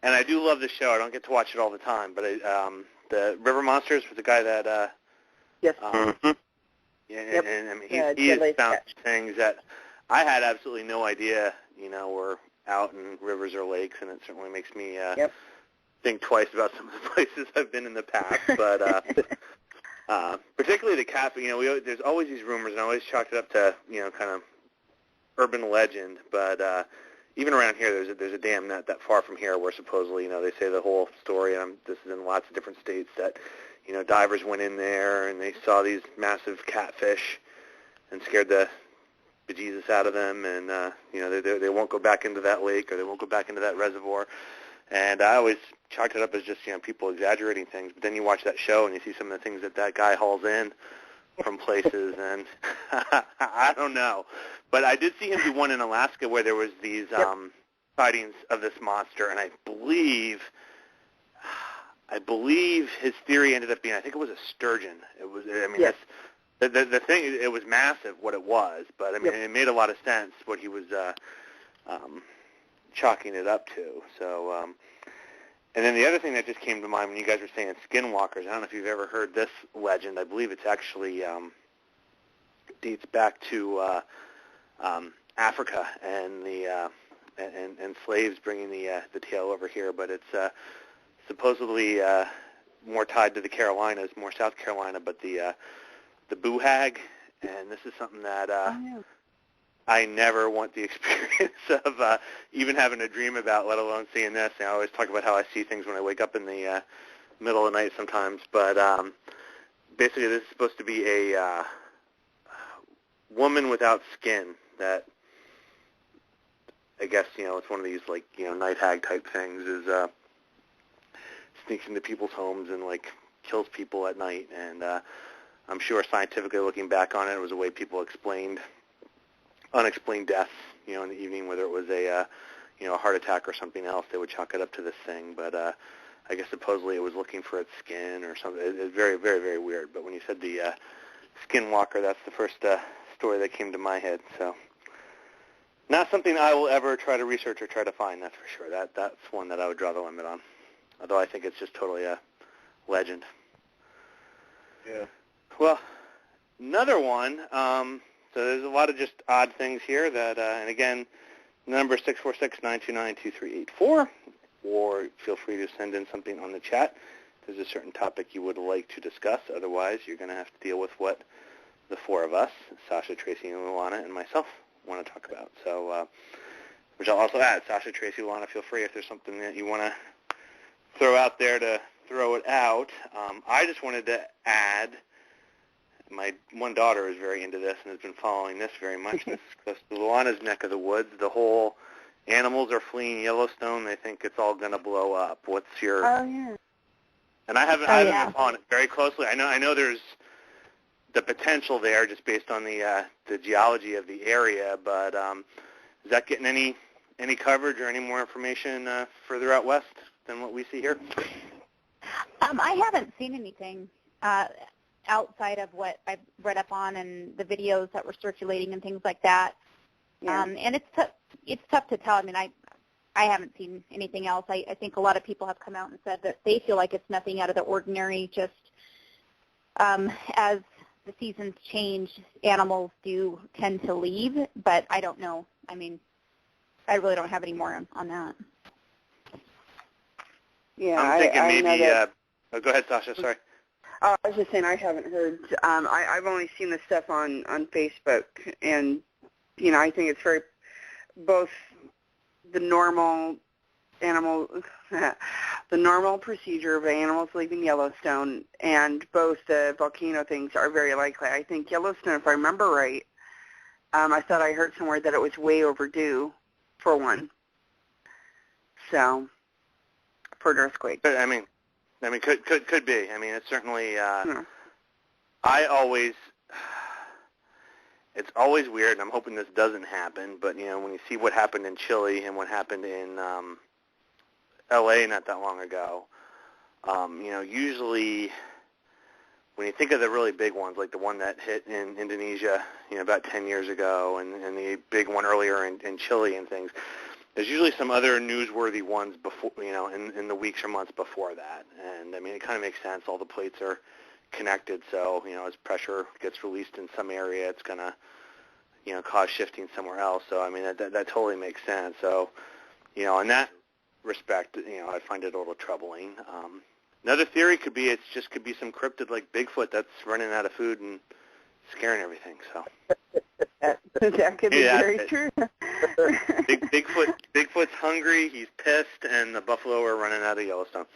and I do love the show. I don't get to watch it all the time, but the River Monsters was the guy that. Yes. Yeah, Yep. and he has found things that I had absolutely no idea, were out in rivers or lakes, and it certainly makes me think twice about some of the places I've been in the past. But particularly the cat, there's always these rumors, and I always chalked it up to, kind of urban legend. But even around here, there's a dam not that far from here where supposedly, they say the whole story, and this is in lots of different states, that divers went in there and they saw these massive catfish and scared the bejesus out of them, and they won't go back into that lake or they won't go back into that reservoir. And I always chalked it up as just people exaggerating things. But then you watch that show and you see some of the things that guy hauls in from places, and I don't know. But I did see him do one in Alaska where there was these sightings of this monster, and I believe his theory ended up being, I think it was a sturgeon. It was, the thing, it was massive what it was, but it made a lot of sense what he was chalking it up to. So, and then the other thing that just came to mind when you guys were saying skinwalkers, I don't know if you've ever heard this legend. I believe it's actually dates back to Africa and the and slaves bringing the tale over here, but it's supposedly more tied to the Carolinas, more South Carolina, but the boo hag, and this is something that I never want the experience of even having a dream about, let alone seeing this. And I always talk about how I see things when I wake up in the middle of the night sometimes, but basically this is supposed to be a woman without skin that, I guess, it's one of these, night hag type things, is sneaks into people's homes and, kills people at night. And I'm sure scientifically looking back on it, it was a way people explained unexplained deaths, in the evening, whether it was a heart attack or something else. They would chalk it up to this thing. But I guess supposedly it was looking for its skin or something. It's very, very, very weird. But when you said the skinwalker, that's the first story that came to my head. So not something I will ever try to research or try to find, that's for sure. That's one that I would draw the limit on, although I think it's just totally a legend. Yeah. Well, another one, so there's a lot of just odd things here that, and again, number 646-929-2384, or feel free to send in something on the chat. If there's a certain topic you would like to discuss. Otherwise, you're going to have to deal with what the four of us, Sasha, Tracy, and Luana, and myself, want to talk about. So, which I'll also add, Sasha, Tracy, Luana, feel free if there's something that you want to throw out there to throw it out. I just wanted to add, my one daughter is very into this and has been following this very much. This is close to Luana's neck of the woods. The whole animals are fleeing Yellowstone. They think it's all going to blow up. What's your And I haven't been following it very closely. I know there's the potential there just based on the geology of the area, but is that getting any coverage or any more information further out west than what we see here? I haven't seen anything outside of what I've read up on and the videos that were circulating and things like that. Yeah. And it's tough to tell. I mean, I haven't seen anything else. I think a lot of people have come out and said that they feel like it's nothing out of the ordinary. Just as the seasons change, animals do tend to leave, but I don't know. I mean, I really don't have any more on that. Yeah, I'm thinking I maybe. know that, Go ahead, Sasha. Sorry. I was just saying I haven't heard. I've only seen the stuff on Facebook, and I think it's very both the normal the normal procedure of animals leaving Yellowstone, and both the volcano things are very likely. I think Yellowstone, if I remember right, I thought I heard somewhere that it was way overdue for one. So, for an earthquake. But, I mean, could be. I mean, it's certainly. It's always weird, and I'm hoping this doesn't happen. But when you see what happened in Chile and what happened in L.A. not that long ago, usually when you think of the really big ones, like the one that hit in Indonesia, about 10 years ago, and the big one earlier in Chile and things, there's usually some other newsworthy ones before, in the weeks or months before that. And I mean, it kind of makes sense. All the plates are connected, so as pressure gets released in some area, it's gonna, cause shifting somewhere else. So I mean, that totally makes sense. So, in that respect, I find it a little troubling. Another theory could be could be some cryptid like Bigfoot that's running out of food and scaring everything. So that could be very true. Bigfoot's hungry. He's pissed, and the buffalo are running out of Yellowstone.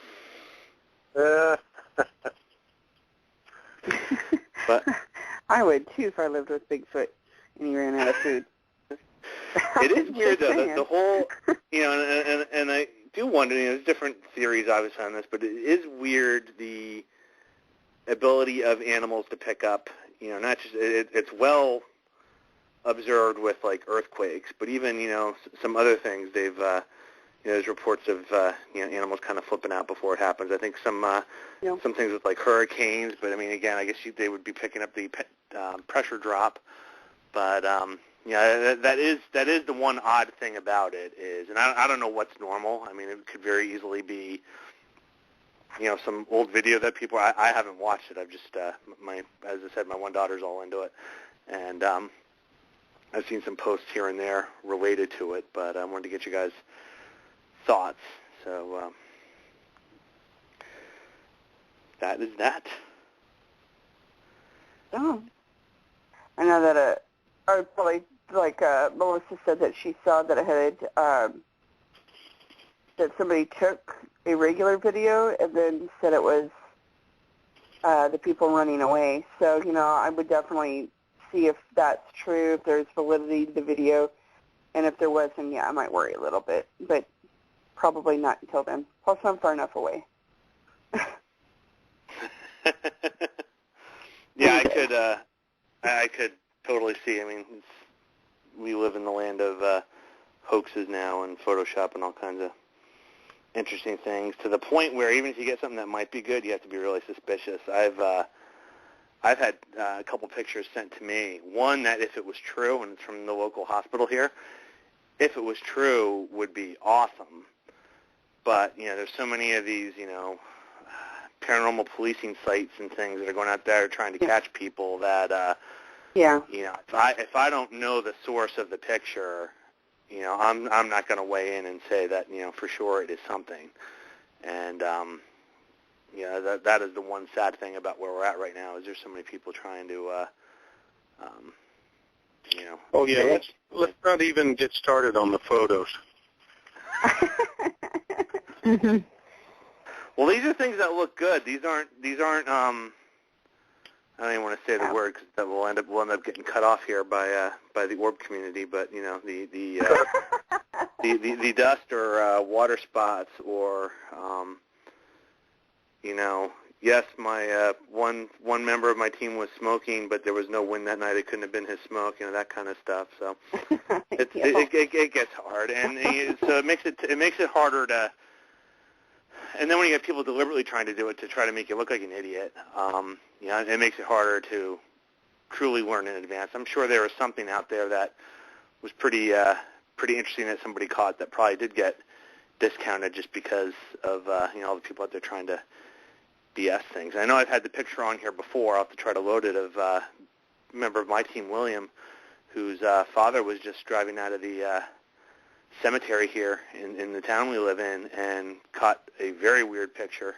But I would too if I lived with Bigfoot and he ran out of food. It is weird though. The whole, and I do wonder. There's different theories obviously on this, but it is weird the ability of animals to pick up. Not just it's well observed with like earthquakes, but even some other things. They've there's reports of animals kind of flipping out before it happens. I think some things with like hurricanes, but I mean again, I guess they would be picking up the pressure drop. But that is the one odd thing about it is, and I don't know what's normal. I mean, it could very easily be some old video that people I haven't watched it. I've just as I said, my one daughter's all into it, and I've seen some posts here and there related to it. But I wanted to get you guys' thoughts. So that is that. Oh, I know that I would probably like Melissa said that she saw that it had that somebody took a regular video and then said it was the people running away. So I would definitely see if that's true, if there's validity to the video, and if there wasn't, I might worry a little bit, but probably not until then. Plus, I'm far enough away. Yeah, I could totally see. I mean, we live in the land of hoaxes now and Photoshop and all kinds of interesting things, to the point where even if you get something that might be good, you have to be really suspicious. I've had a couple pictures sent to me. One that, if it was true, and it's from the local hospital here, if it was true, would be awesome. But there's so many of these, paranormal policing sites and things that are going out there trying to catch people that, if I don't know the source of the picture, I'm not going to weigh in and say that, for sure it is something. And, that is the one sad thing about where we're at right now, is there's so many people trying to, Oh yeah, let's not even get started on the photos. Mm-hmm. Well, these are things that look good. These aren't. I don't even want to say the word, because that we'll end up getting cut off here by the orb community. But the dust or water spots or Yes, my one member of my team was smoking, but there was no wind that night. It couldn't have been his smoke, that kind of stuff. So it gets hard, and so it makes it harder to. And then when you have people deliberately trying to do it to try to make you look like an idiot, it makes it harder to truly learn in advance. I'm sure there was something out there that was pretty interesting that somebody caught that probably did get discounted just because of all the people out there trying to BS things. I know I've had the picture on here before. I'll have to try to load it of a member of my team, William, whose father was just driving out of the cemetery here in the town we live in and caught a very weird picture.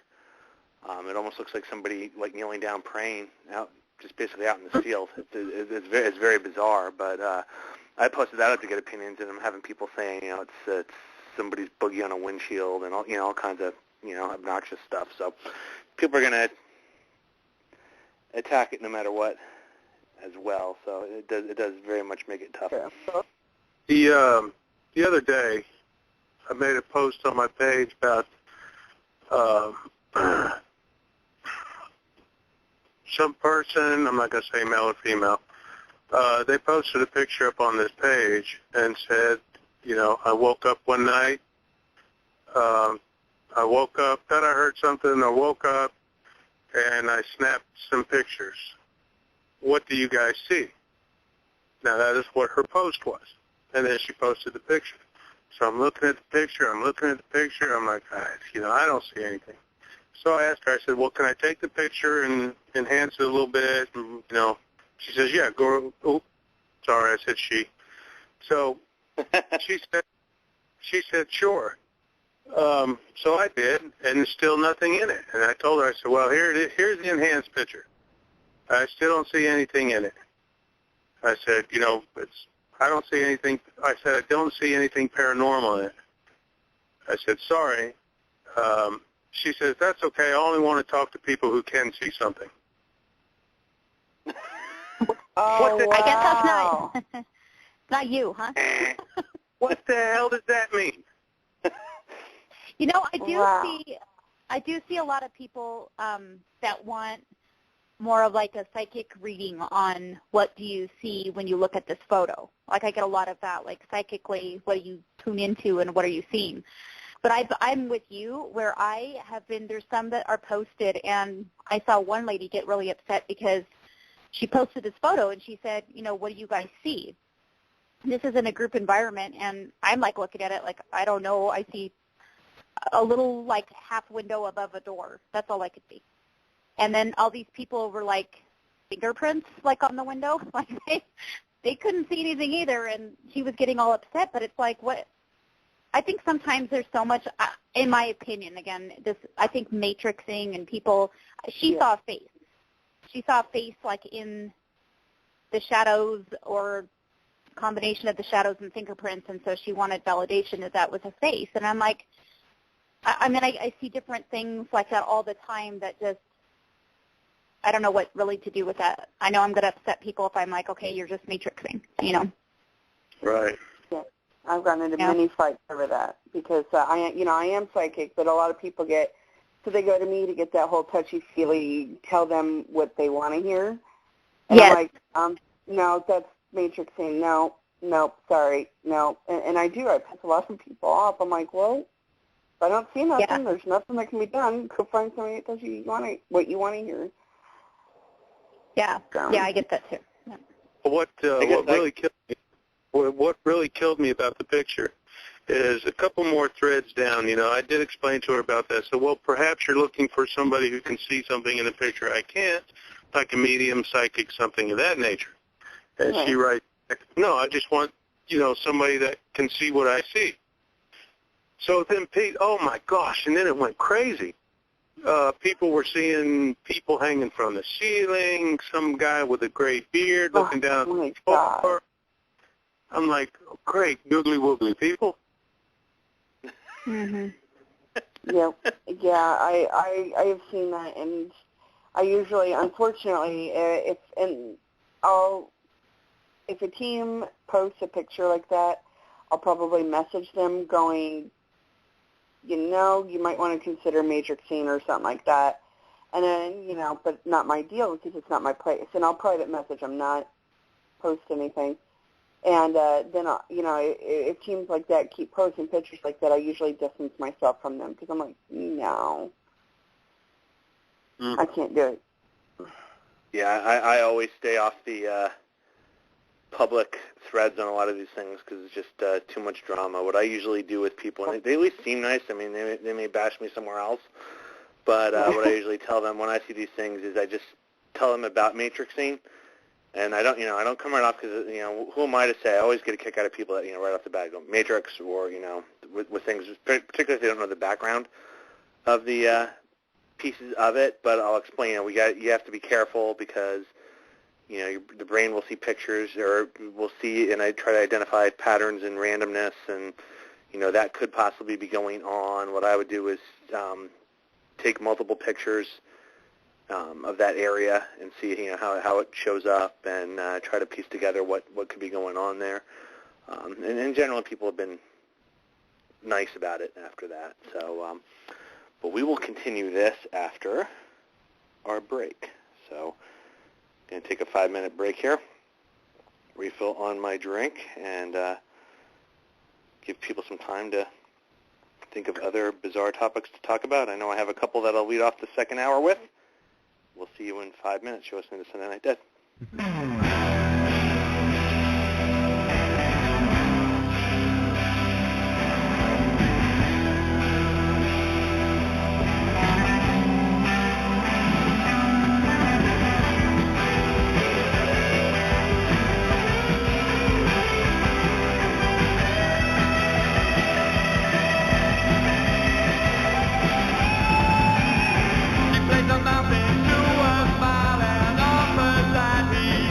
It almost looks like somebody kneeling down praying out, just basically out in the field. It's very bizarre, but I posted that up to get opinions, and I'm having people saying, it's somebody's boogie on a windshield and all kinds of obnoxious stuff. So people are going to attack it no matter what as well. So it does very much make it tough. The other day, I made a post on my page about some person, I'm not going to say male or female, they posted a picture up on this page and said, I woke up one night, thought I heard something, I woke up, and I snapped some pictures. What do you guys see? Now, that is what her post was. And then she posted the picture. So I'm looking at the picture, I'm like, I don't see anything. So I asked her, I said, well, can I take the picture and enhance it a little bit? And, she says, yeah, go. Oh, sorry, I said she. So she said, sure. So I did, and there's still nothing in it. And I told her, I said, well, here it is. Here's the enhanced picture. I still don't see anything in it. I said, I don't see anything. I said, I don't see anything paranormal in it. I said, sorry. She says, that's okay. I only want to talk to people who can see something. Oh, I guess that's not not you, huh? What the hell does that mean? I do see a lot of people that want more of like a psychic reading on what do you see when you look at this photo. Like I get a lot of that, like psychically, what do you tune into and what are you seeing? But I'm with you where I have been, there's some that are posted, and I saw one lady get really upset because she posted this photo and she said, what do you guys see? This is in a group environment, and I'm like looking at it like, I don't know, I see a little like half window above a door. That's all I could see. And then all these people were like fingerprints like on the window. Like they couldn't see anything either, and she was getting all upset. But it's like, what? I think sometimes there's so much, in my opinion, again, I think matrixing and people, she saw a face. She saw a face like in the shadows or combination of the shadows and fingerprints, and so she wanted validation that was a face. And I'm like, I see different things like that all the time that just, I don't know what really to do with that. I know I'm going to upset people if I'm like, okay, you're just matrixing, Right. Yeah. I've gotten into many fights over that because I am psychic, but a lot of people so they go to me to get that whole touchy-feely, tell them what they want to hear. And I'm like, no, that's matrixing. No, sorry, no. And I do. I piss a lot of people off. I'm like, well, if I don't see nothing, there's nothing that can be done. Go find somebody that tells you what you want to hear. Yeah, I get that too. Yeah. What really killed me about the picture is a couple more threads down. I did explain to her about that. So, well, perhaps you're looking for somebody who can see something in the picture I can't, like a medium, psychic, something of that nature. And she writes, no, I just want, somebody that can see what I see. So then, Pete, oh my gosh, and then it went crazy. People were seeing people hanging from the ceiling, some guy with a great beard looking down at the floor. I'm like, oh, great, googly woogly people. Mhm. Yeah, I have seen that, and I usually, unfortunately, if a team posts a picture like that, I'll probably message them going, you might want to consider matrixing or something like that. And then, but not my deal because it's not my place. And I'll private message them, not post anything. And then, if teams like that keep posting pictures like that, I usually distance myself from them because I'm like, no, I can't do it. Yeah, I always stay off the public threads on a lot of these things because it's just too much drama. What I usually do with people, and they at least seem nice. I mean, they may bash me somewhere else, but what I usually tell them when I see these things is I just tell them about matrixing. And I don't come right off because, who am I to say? I always get a kick out of people that, right off the bat go matrix or, with things, particularly if they don't know the background of the pieces of it. But I'll explain, you have to be careful because, the brain will see pictures or will see, and I try to identify patterns and randomness and, that could possibly be going on. What I would do is take multiple pictures of that area and see how it shows up and try to piece together what could be going on there. And in general, people have been nice about it after that. So, but we will continue this after our break. So I'm going to take a 5-minute break here, refill on my drink, and give people some time to think of other bizarre topics to talk about. I know I have a couple that I'll lead off the second hour with. We'll see you in 5 minutes. You're listening to Sunday Night Dead. She plays a mountain to a smile and offers that he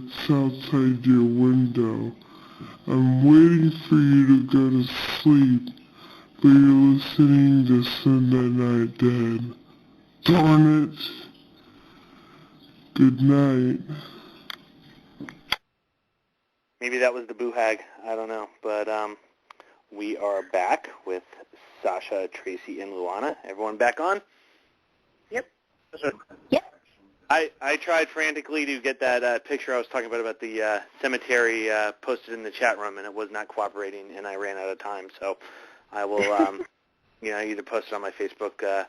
that's outside your window. I'm waiting for you to go to sleep, but you're listening to Sunday Night Dead. Darn it. Good night. Maybe that was the boo hag. I don't know. But we are back with Sasha, Tracy, and Luana. Everyone back on? Yep. Yep. I tried frantically to get that picture I was talking about the cemetery posted in the chat room, and it was not cooperating, and I ran out of time. So I will, either post it on my Facebook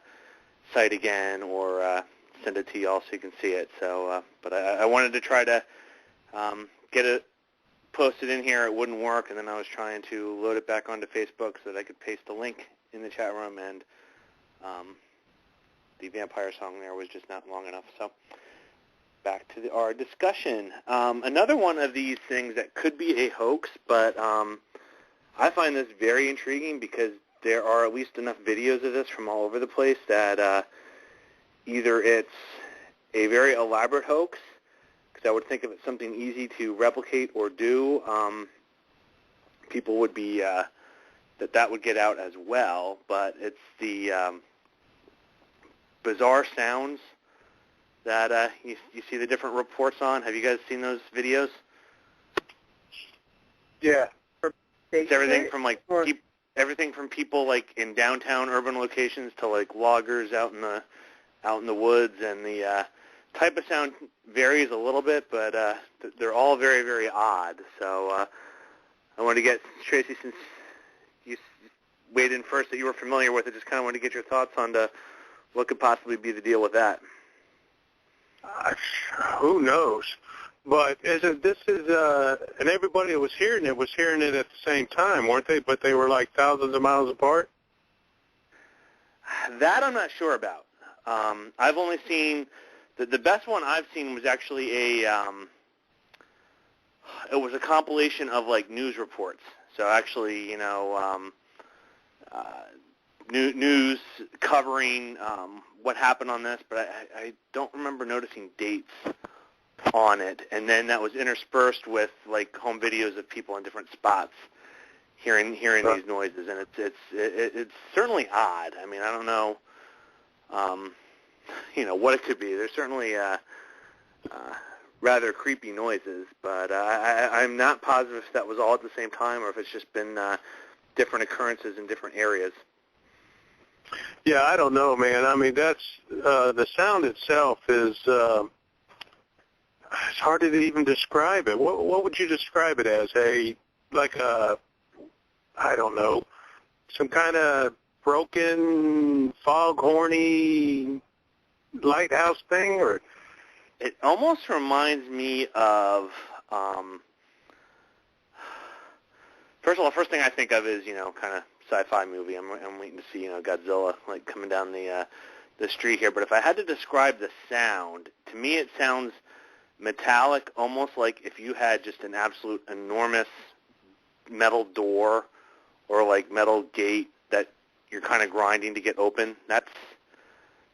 site again or send it to you all so you can see it. So, but I wanted to try to get it posted in here. It wouldn't work, and then I was trying to load it back onto Facebook so that I could paste the link in the chat room, and the vampire song there was just not long enough. So back to our discussion. Another one of these things that could be a hoax, but I find this very intriguing because there are at least enough videos of this from all over the place that either it's a very elaborate hoax, because I would think if it's something easy to replicate or do, people would be, that would get out as well, but it's the bizarre sounds that you see the different reports on. Have you guys seen those videos? Yeah. It's everything from everything from people like in downtown urban locations to like loggers out in the woods, and the type of sound varies a little bit, but they're all very, very odd. So I wanted to get, Tracy, since you weighed in first that you were familiar with it, just kind of wanted to get your thoughts on what could possibly be the deal with that. Who knows? But this is, and everybody that was hearing it at the same time, weren't they? But they were like thousands of miles apart? That I'm not sure about. I've only seen, the best one I've seen was actually it was a compilation of like news reports. So actually, news covering what happened on this, but I don't remember noticing dates on it. And then that was interspersed with like home videos of people in different spots hearing these noises, and it's certainly odd. I mean, I don't know, what it could be. There's certainly rather creepy noises, but I'm not positive if that was all at the same time or if it's just been different occurrences in different areas. Yeah, I don't know, man. I mean, that's the sound itself is it's hard to even describe it. What would you describe it as? I don't know, some kind of broken foghorny lighthouse thing, or? It almost reminds me of, first of all, the first thing I think of is, kind of sci-fi movie. I'm waiting to see, Godzilla, like, coming down the street here. But if I had to describe the sound, to me it sounds metallic, almost like if you had just an absolute enormous metal door or, like, metal gate that you're kind of grinding to get open. That's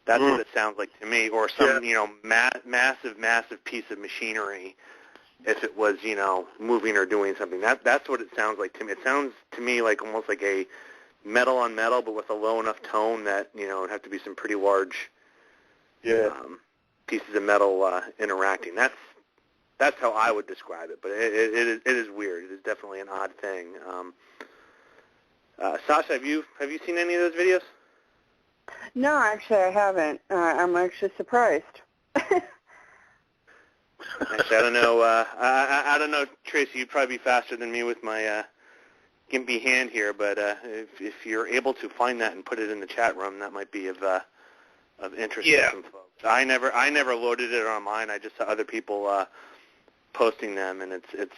what it sounds like to me, or some, massive piece of machinery if it was, moving or doing something. That's what it sounds like to me. It sounds to me like almost like a metal on metal, but with a low enough tone that, it would have to be some pretty large pieces of metal interacting. That's how I would describe it, but it is weird. It is definitely an odd thing. Sasha, have you seen any of those videos? No, actually, I haven't. I'm actually surprised. Actually, I don't know. I don't know, Tracy. You'd probably be faster than me with my gimpy hand here. But if you're able to find that and put it in the chat room, that might be of interest to some folks. I never loaded it on mine. I just saw other people posting them, and it's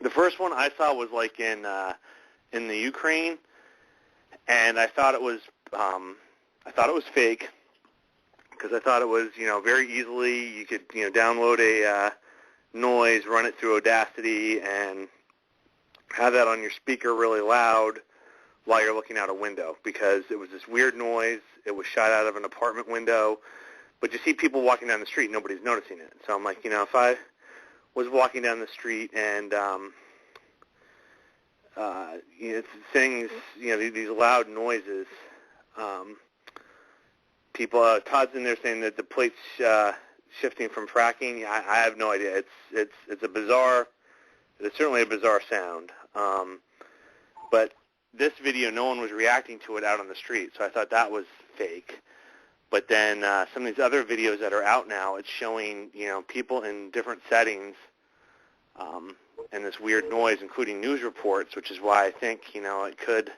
the first one I saw was like in the Ukraine, and I thought it was fake. Because I thought it was, very easily you could, download a noise, run it through Audacity, and have that on your speaker really loud while you're looking out a window. Because it was this weird noise. It was shot out of an apartment window. But you see people walking down the street, nobody's noticing it. So I'm like, if I was walking down the street and things, these loud noises. People, Todd's in there saying that the plate's shifting from fracking. I have no idea. It's a bizarre. It's certainly a bizarre sound. But this video, no one was reacting to it out on the street, so I thought that was fake. But then some of these other videos that are out now, it's showing people in different settings and this weird noise, including news reports, which is why I think it could.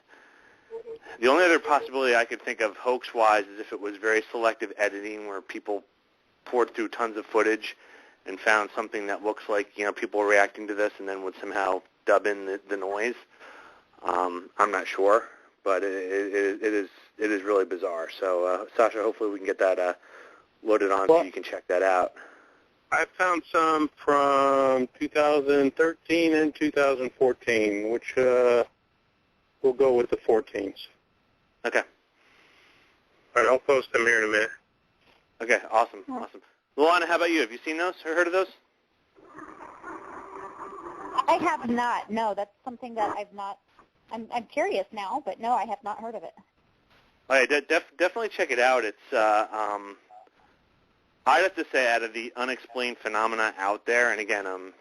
The only other possibility I could think of hoax-wise is if it was very selective editing where people poured through tons of footage and found something that looks like people reacting to this and then would somehow dub in the noise. I'm not sure, but it is really bizarre. So Sasha, hopefully we can get that loaded on so you can check that out. I found some from 2013 and 2014, which we'll go with the 14s. Okay. All right, I'll post them here in a minute. Okay, awesome. Luana, how about you? Have you seen those or heard of those? I have not. No, that's something that I've not. I'm curious now, but no, I have not heard of it. All right, definitely check it out. It's I'd have to say, out of the unexplained phenomena out there, and again, I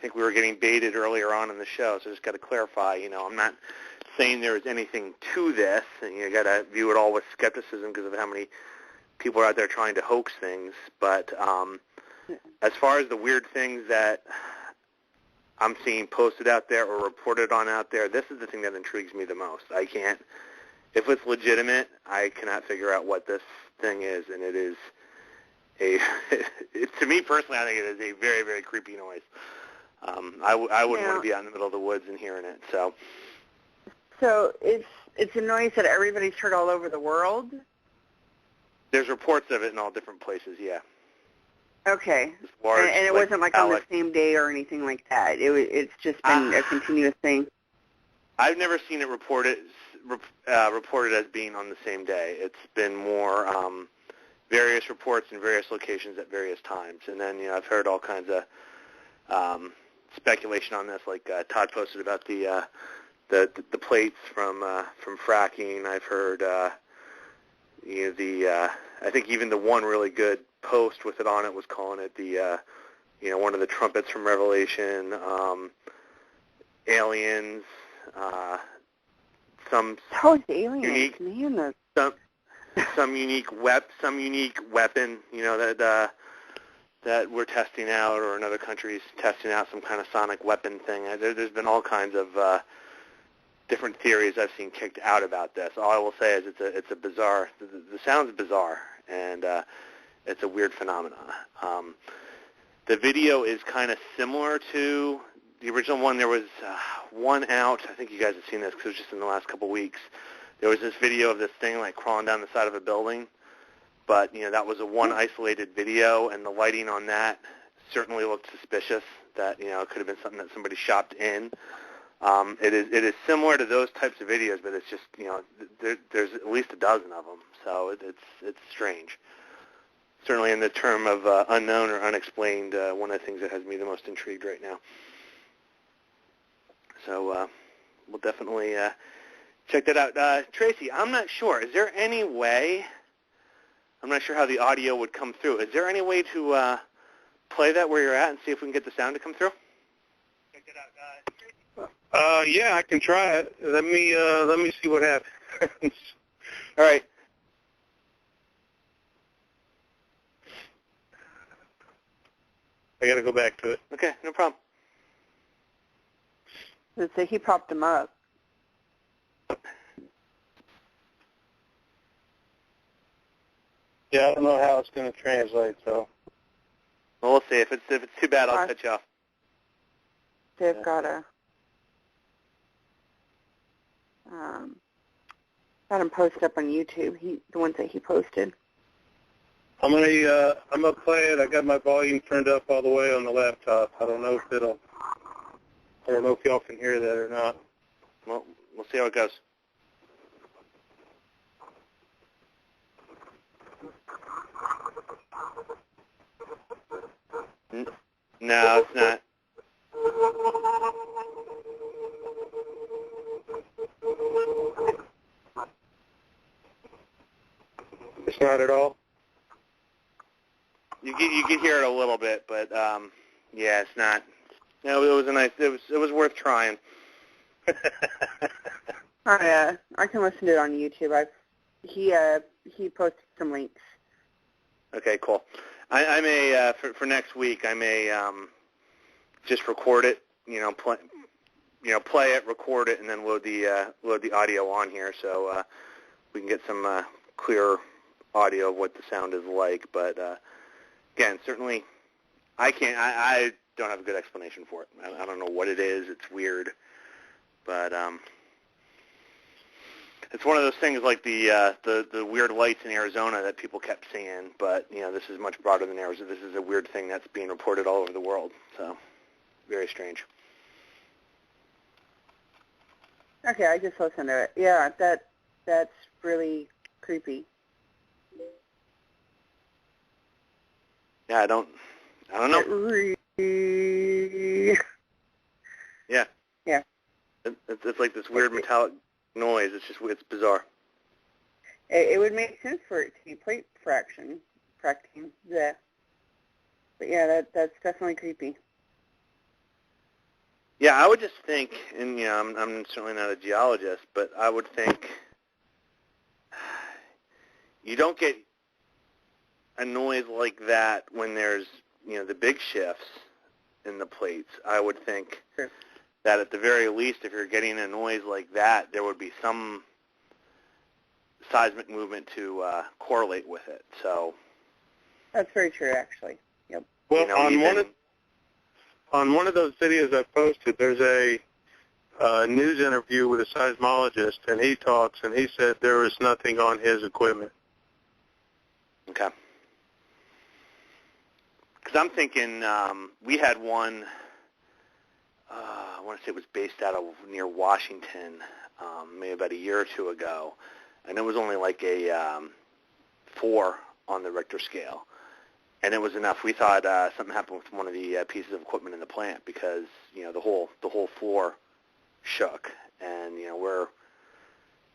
think we were getting baited earlier on in the show, so just got to clarify. I'm not saying there is anything to this, and you got to view it all with skepticism because of how many people are out there trying to hoax things. But as far as the weird things that I'm seeing posted out there or reported on out there, this is the thing that intrigues me the most. If it's legitimate, I cannot figure out what this thing is, and it is to me personally, I think it is a very, very creepy noise. I wouldn't want to be out in the middle of the woods and hearing it. So it's a noise that everybody's heard all over the world? There's reports of it in all different places, yeah. Okay. Large, and it wasn't like on the same day or anything like that. It's just been a continuous thing. I've never seen it reported as being on the same day. It's been more various reports in various locations at various times. And then I've heard all kinds of speculation on this, like Todd posted about the plates from fracking. I've heard I think even the one really good post with it on it was calling it the one of the trumpets from Revelation, aliens, some unique some unique weapon that we're testing out, or another country's testing out some kind of sonic weapon thing. There's been all kinds of different theories I've seen kicked out about this. All I will say is it's a bizarre. The sound's bizarre, and it's a weird phenomenon. The video is kind of similar to the original one. There was one out. I think you guys have seen this because it was just in the last couple weeks. There was this video of this thing like crawling down the side of a building, but that was a one isolated video, and the lighting on that certainly looked suspicious. That it could have been something that somebody shopped in. It is similar to those types of videos, but it's just there's at least a dozen of them, so it's strange. Certainly, in the term of unknown or unexplained, one of the things that has me the most intrigued right now. So we'll definitely check that out. Tracy, I'm not sure. Is there any way? I'm not sure how the audio would come through. Is there any way to play that where you're at and see if we can get the sound to come through? Check it out. Yeah, I can try it. Let me see what happens. All right. I got to go back to it. Okay, no problem. Let's say he propped him up. Yeah, I don't know how it's going to translate, so. Well, we'll see. If it's too bad, I'll cut you off. They've got him posted up on YouTube. The ones that he posted. I'm gonna play it. I got my volume turned up all the way on the laptop. I don't know if y'all can hear that or not. Well, we'll see how it goes. No, it's not. It's not at all? You can hear it a little bit, but yeah, it's not. No, it was a nice. It was worth trying. I can listen to it on YouTube. He posted some links. Okay, cool. I may for next week. I may just record it. Play it, record it, and then load the audio on here, so we can get some clear audio of what the sound is like. But again, certainly, I don't have a good explanation for it. I don't know what it is. It's weird, but it's one of those things like the weird lights in Arizona that people kept seeing. But this is much broader than Arizona. This is a weird thing that's being reported all over the world. So very strange. Okay, I just listened to it. Yeah, that's really creepy. Yeah, I don't know. Yeah. Yeah. It's like this weird metallic noise. It's bizarre. It would make sense for it to be plate fracking. Yeah. But yeah, that's definitely creepy. Yeah, I would just think, and I'm certainly not a geologist, but I would think you don't get a noise like that when there's the big shifts in the plates. I would think Sure. that at the very least, if you're getting a noise like that, there would be some seismic movement to correlate with it. So That's very true, actually. Yep. Well, on one of those videos I posted, there's a news interview with a seismologist, and he talks, and he said there was nothing on his equipment. Okay. Because I'm thinking we had one, I want to say it was based out of near Washington, maybe about a year or two ago, and it was only like a 4 on the Richter scale. And it was enough. We thought something happened with one of the pieces of equipment in the plant because the whole floor shook, and we're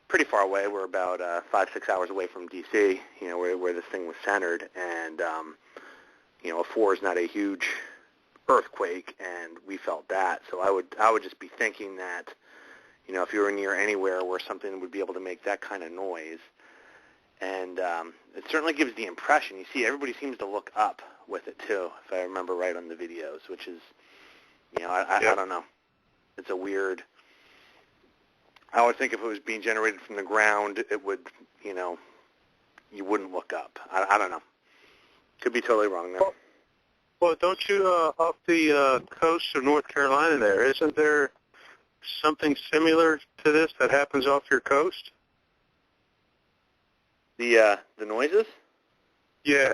pretty far away. We're about 5-6 hours away from D.C. Where this thing was centered, and a 4 is not a huge earthquake, and we felt that. So I would just be thinking that if you were near anywhere where something would be able to make that kind of noise. And it certainly gives the impression. You see, everybody seems to look up with it, too, if I remember right on the videos, which is, I don't know. It's a weird... I would think if it was being generated from the ground, it would, you wouldn't look up. I don't know. Could be totally wrong there. Well, don't you, off the coast of North Carolina there, isn't there something similar to this that happens off your coast? The noises? Yeah.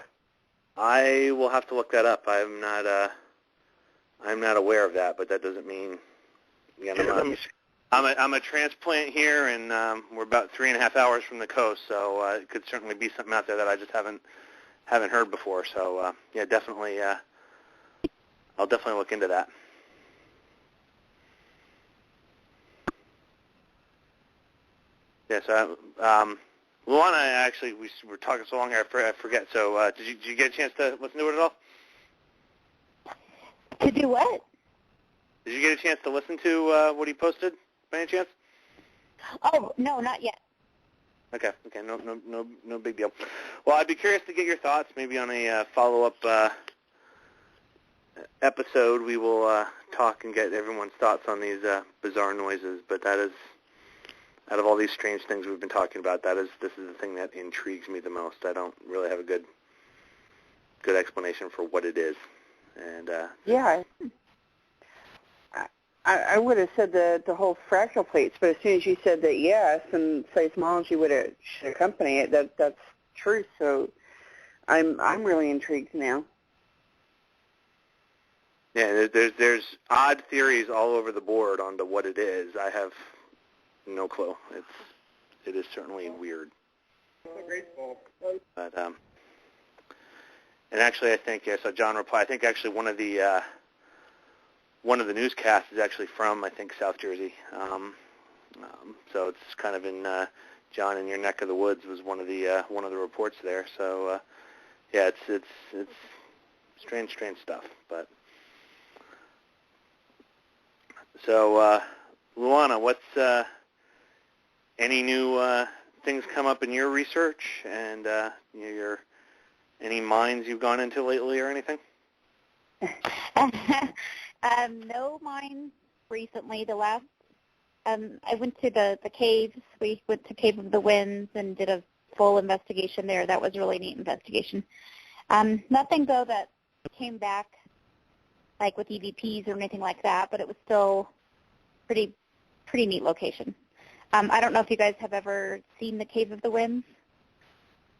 I will have to look that up. I'm not aware of that, but that doesn't mean I'm a transplant here, and we're about 3.5 hours from the coast, so it could certainly be something out there that I just haven't heard before. So yeah, definitely, I'll definitely look into that. Yeah. So Luana, we were talking so long here, I forget. So did you get a chance to listen to it at all? To do what? Did you get a chance to listen to what he posted, by any chance? Oh, no, not yet. Okay, no big deal. Well, I'd be curious to get your thoughts, maybe on a follow-up episode. We will talk and get everyone's thoughts on these bizarre noises. But that is, out of all these strange things we've been talking about, this is the thing that intrigues me the most. I don't really have a good explanation for what it is. And yeah, I would have said the whole fractal plates, but as soon as you said that, yes, and seismology should accompany it, that's true. So I'm really intrigued now. Yeah, there's odd theories all over the board on to what it is. I have no clue. It is certainly weird. But and actually, I think so. John replied. I think actually one of the one of the newscasts is actually from, I think, South Jersey. So it's kind of in John, in your neck of the woods was one of the reports there. So yeah, it's strange stuff. But so Luana, what's any new things come up in your research, and your any mines you've gone into lately or anything? No mines recently. The last I went to the caves. We went to Cave of the Winds and did a full investigation there. That was a really neat investigation. Nothing though that came back like with EVPs or anything like that, but it was still pretty neat location. I don't know if you guys have ever seen the Cave of the Winds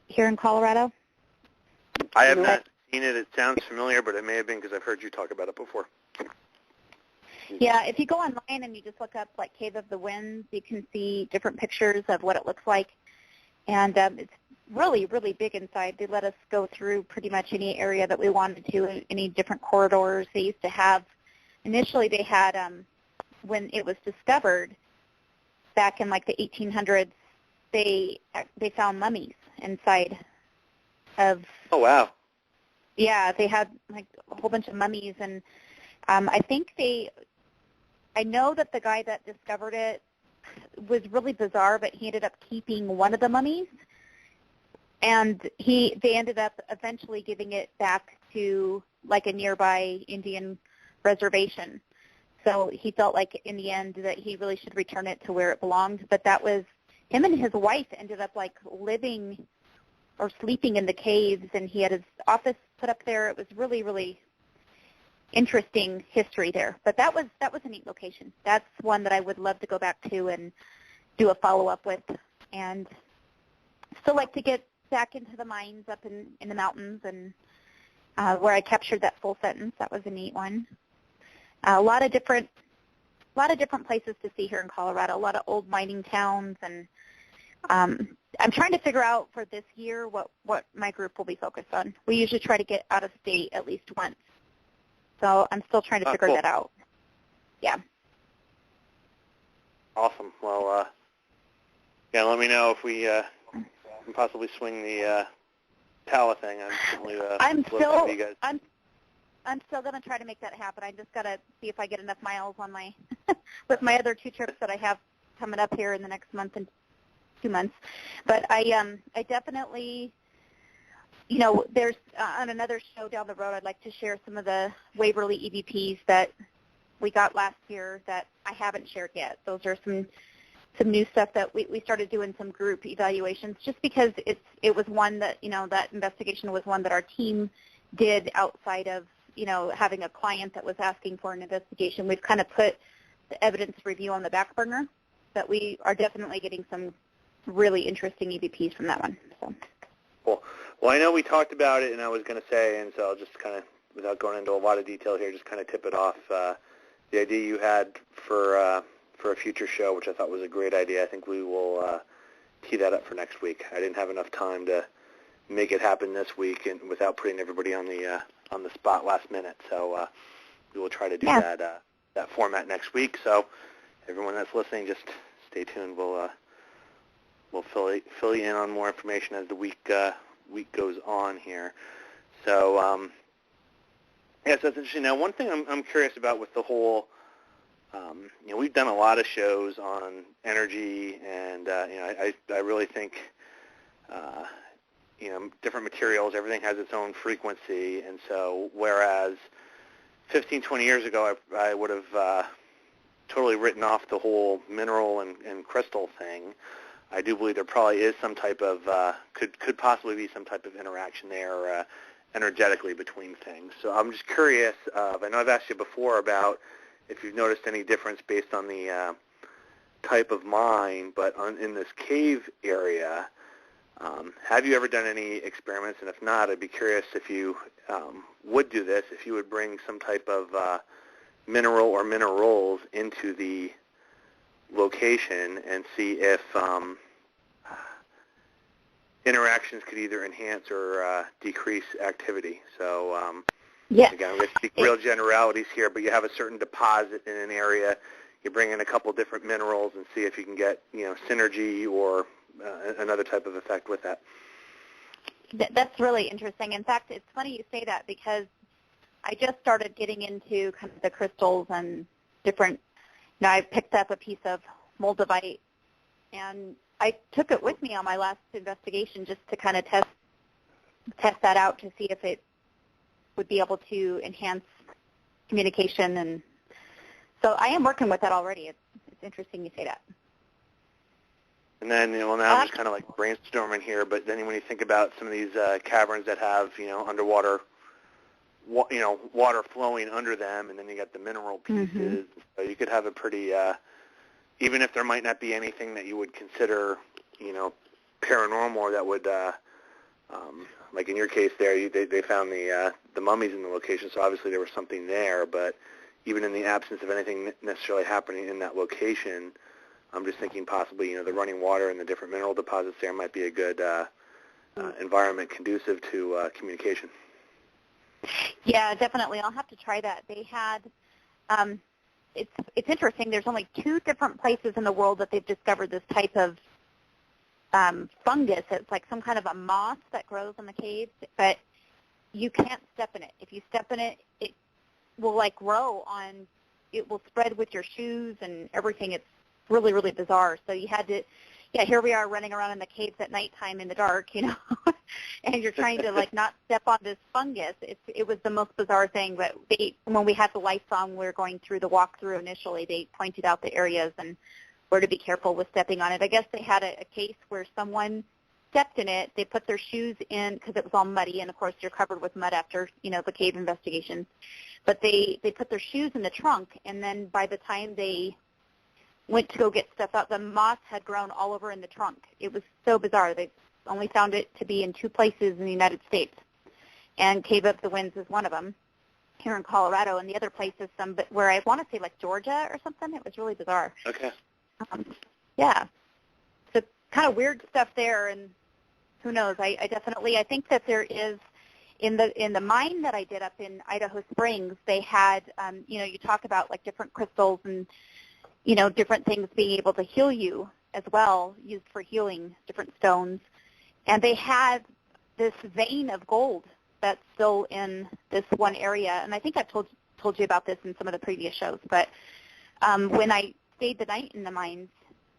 here in Colorado. I have not seen it. It sounds familiar, but it may have been because I've heard you talk about it before. Yeah, if you go online and you just look up like Cave of the Winds, you can see different pictures of what it looks like. And it's really big inside. They let us go through pretty much any area that we wanted to, any different corridors. They used to have, initially they had, when it was discovered back in like the 1800s, they found mummies inside of. Oh, wow. Yeah, they had like a whole bunch of mummies, and I know that the guy that discovered it was really bizarre, but he ended up keeping one of the mummies, and they ended up eventually giving it back to like a nearby Indian reservation. So he felt like in the end that he really should return it to where it belonged, but that was him and his wife ended up like living or sleeping in the caves, and he had his office put up there. It was really interesting history there. But that was a neat location. That's one that I would love to go back to and do a follow-up with. And still like to get back into the mines up in the mountains, and where I captured that full sentence. That was a neat one. A lot of different places to see here in Colorado. A lot of old mining towns, and I'm trying to figure out for this year what my group will be focused on. We usually try to get out of state at least once. So I'm still trying to figure that out. Yeah. Awesome. Well, yeah, let me know if we can possibly swing the Pala thing. I'm still going to try to make that happen. I just got to see if I get enough miles on my with my other 2 trips that I have coming up here in the next month and 2 months. But I definitely, there's on another show down the road, I'd like to share some of the Waverly EVPs that we got last year that I haven't shared yet. Those are some new stuff that we started doing some group evaluations just because it was one that, that investigation was one that our team did outside of, having a client that was asking for an investigation. We've kind of put the evidence review on the back burner, but we are definitely getting some really interesting EVPs from that one. So. Cool. Well, I know we talked about it, and I was going to say, and so I'll just kind of, without going into a lot of detail here, just kind of tip it off. The idea you had for a future show, which I thought was a great idea, I think we will tee that up for next week. I didn't have enough time to make it happen this week, and without putting everybody on the spot last minute. So we will try to do that format next week. So everyone that's listening, just stay tuned. We'll fill you in on more information as the week goes on here. So so that's interesting. Now, one thing I'm curious about with the whole, we've done a lot of shows on energy, and I really think different materials, everything has its own frequency, and so whereas 15, 20 years ago I would have totally written off the whole mineral and crystal thing, I do believe there probably is some type of, could possibly be some type of interaction there energetically between things. So I'm just curious, I know I've asked you before about if you've noticed any difference based on the type of mine, but in this cave area, have you ever done any experiments? And if not, I'd be curious if you would do this, if you would bring some type of mineral or minerals into the location and see if interactions could either enhance or decrease activity. So Yeah. Again, I'm going to speak real generalities here, but you have a certain deposit in an area. You bring in a couple different minerals and see if you can get, synergy or another type of effect with that. That's really interesting. In fact, it's funny you say that because I just started getting into kind of the crystals and different, I picked up a piece of moldavite, and I took it with me on my last investigation just to kind of test that out to see if it would be able to enhance communication. And so I am working with that already. It's interesting you say that. And then, now I'm just kind of like brainstorming here, but then when you think about some of these caverns that have, underwater, water flowing under them, and then you got the mineral pieces, so you could have a pretty, even if there might not be anything that you would consider, paranormal or that would, like in your case there, they found the mummies in the location, so obviously there was something there, but even in the absence of anything necessarily happening in that location, I'm just thinking possibly, the running water and the different mineral deposits there might be a good environment conducive to communication. Yeah, definitely. I'll have to try that. They had, it's interesting. There's only 2 different places in the world that they've discovered this type of fungus. It's like some kind of a moss that grows in the caves, but you can't step in it. If you step in it, it will grow on. It will spread with your shoes and everything. It's really, really bizarre. So you had to, here we are running around in the caves at nighttime in the dark, and you're trying to not step on this fungus. It was the most bizarre thing. But when we had the lights on, we were going through the walkthrough initially. They pointed out the areas and where to be careful with stepping on it. I guess they had a case where someone stepped in it. They put their shoes in because it was all muddy, and of course you're covered with mud after the cave investigations. But they put their shoes in the trunk, and then by the time they went to go get stuff out, the moss had grown all over in the trunk. It was so bizarre. They only found it to be in 2 places in the United States, and Cave of the Winds is one of them here in Colorado, and the other place is where I want to say Georgia or something. It was really bizarre. Okay. Yeah. So kind of weird stuff there, and who knows? I think that there is in the mine that I did up in Idaho Springs. They had you talk about different crystals and different things being able to heal you as well, used for healing, different stones. And they had this vein of gold that's still in this one area. And I think I've told you about this in some of the previous shows. But when I stayed the night in the mines,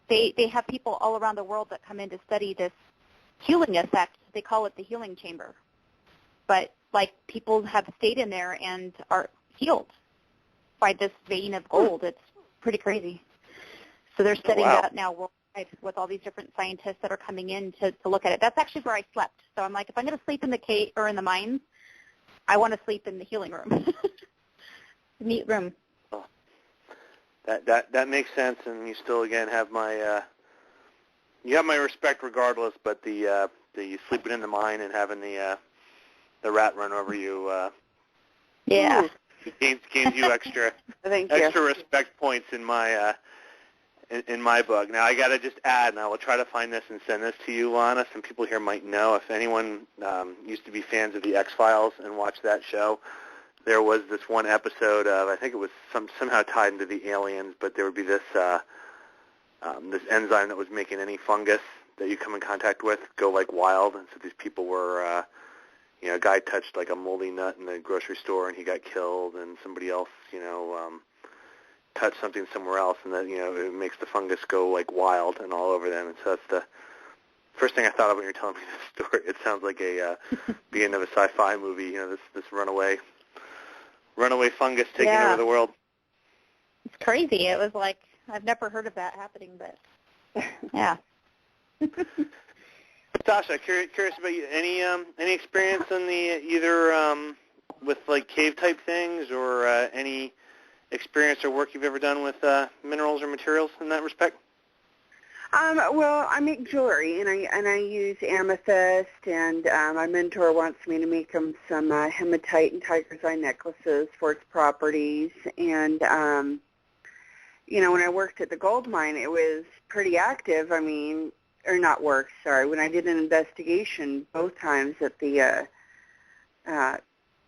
they have people all around the world that come in to study this healing effect. They call it the healing chamber. But people have stayed in there and are healed by this vein of gold. It's pretty crazy. So they're studying that now worldwide with all these different scientists that are coming in to look at it. That's actually where I slept. So I'm if I'm going to sleep in the cave or in the mines, I want to sleep in the healing room. Neat room. Oh, that makes sense, and you still again have my you have my respect regardless. But the sleeping in the mine and having the rat run over you. Yeah. Gains you extra extra respect points in my book. Now I got to just add, and I will try to find this and send this to you, Lana. Some people here might know. If anyone used to be fans of the X-Files and watched that show, there was this one episode of, I think it was somehow tied into the aliens, but there would be this this enzyme that was making any fungus that you come in contact with go wild, and so these people were. A guy touched a moldy nut in the grocery store and he got killed, and somebody else, touched something somewhere else, and then, it makes the fungus go wild and all over them. And so that's the first thing I thought of when you're telling me this story. It sounds like a beginning of a sci-fi movie, this runaway fungus taking over the world. It's crazy. It was I've never heard of that happening, but yeah. Sasha, curious about you. Any experience in the either with cave type things or any experience or work you've ever done with minerals or materials in that respect? Well, I make jewelry, and I use amethyst, and my mentor wants me to make him some hematite and tiger's eye necklaces for its properties. And when I worked at the gold mine, it was pretty active. When I did an investigation both times at the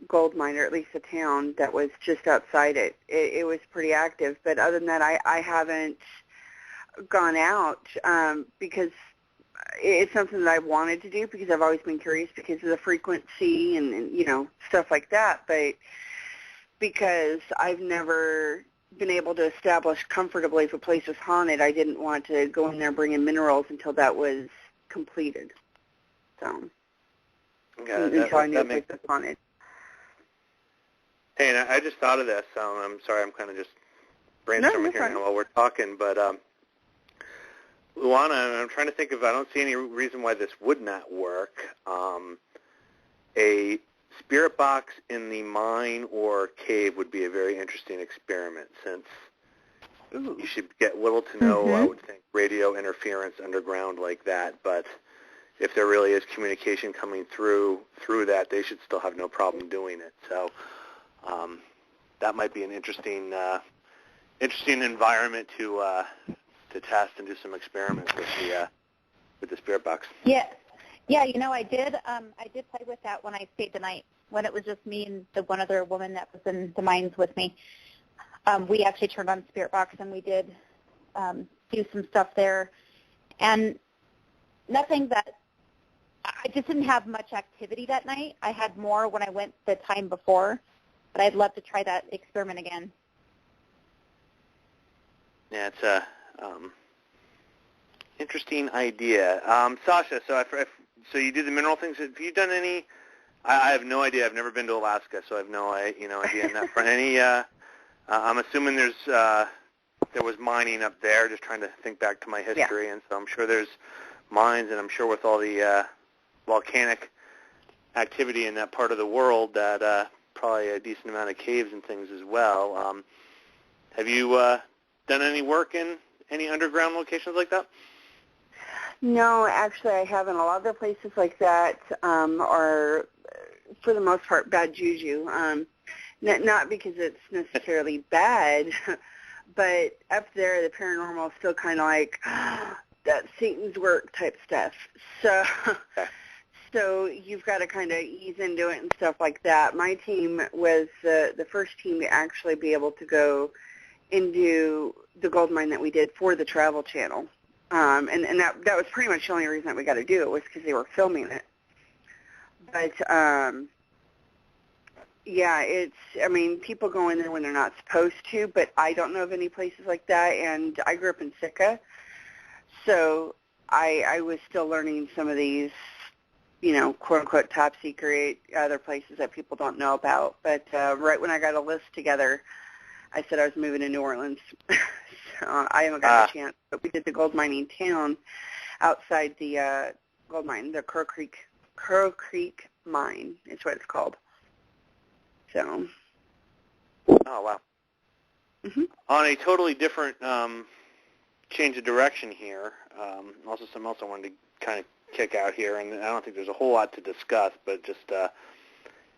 gold mine, or at least a town that was just outside it. It was pretty active, but other than that, I haven't gone out because it's something that I've wanted to do because I've always been curious because of the frequency and stuff like that. But because I've never been able to establish comfortably if a place was haunted, I didn't want to go in there and bring in minerals until that was completed. So until I knew a place was haunted. Hey, and I just thought of this. I'm sorry, I'm kind of just brainstorming here now while we're talking, but Luana, I'm trying to think if I don't see any reason why this would not work. A spirit box in the mine or cave would be a very interesting experiment since you should get little to no, I would think, radio interference underground like that, but if there really is communication coming through that, they should still have no problem doing it. So that might be an interesting environment to test and do some experiments with the spirit box. Yeah, I did play with that when I stayed the night, when it was just me and the one other woman that was in the mines with me. We actually turned on spirit box and we did do some stuff there, and nothing that I just didn't have much activity that night. I had more when I went the time before, but I'd love to try that experiment again. Yeah, it's a interesting idea. Sasha, so you do the mineral things. Have you done any? I have no idea. I've never been to Alaska, so I have no idea on that front. Any? I'm assuming there was mining up there. Just trying to think back to my history, and so I'm sure there's mines, and I'm sure with all the volcanic activity in that part of the world, that probably a decent amount of caves and things as well. Have you done any work in any underground locations like that? No, actually I haven't. A lot of the places like that are, for the most part, bad juju. Not because it's necessarily bad, but up there the paranormal is still kind of like that Satan's work type stuff. So you've got to kind of ease into it and stuff like that. My team was the first team to actually be able to go into the gold mine that we did for the Travel Channel. And that was pretty much the only reason that we got to do it was because they were filming it. But, people go in there when they're not supposed to, but I don't know of any places like that, and I grew up in Sitka, so I was still learning some of these, quote-unquote top secret other places that people don't know about. But right when I got a list together, I said I was moving to New Orleans. So I haven't got a chance, but we did the gold mining town outside the gold mine, the Crow Creek Mine is what it's called. So. Oh, wow. Mm-hmm. On a totally different change of direction here, also something else I wanted to kind of kick out here, and I don't think there's a whole lot to discuss, but just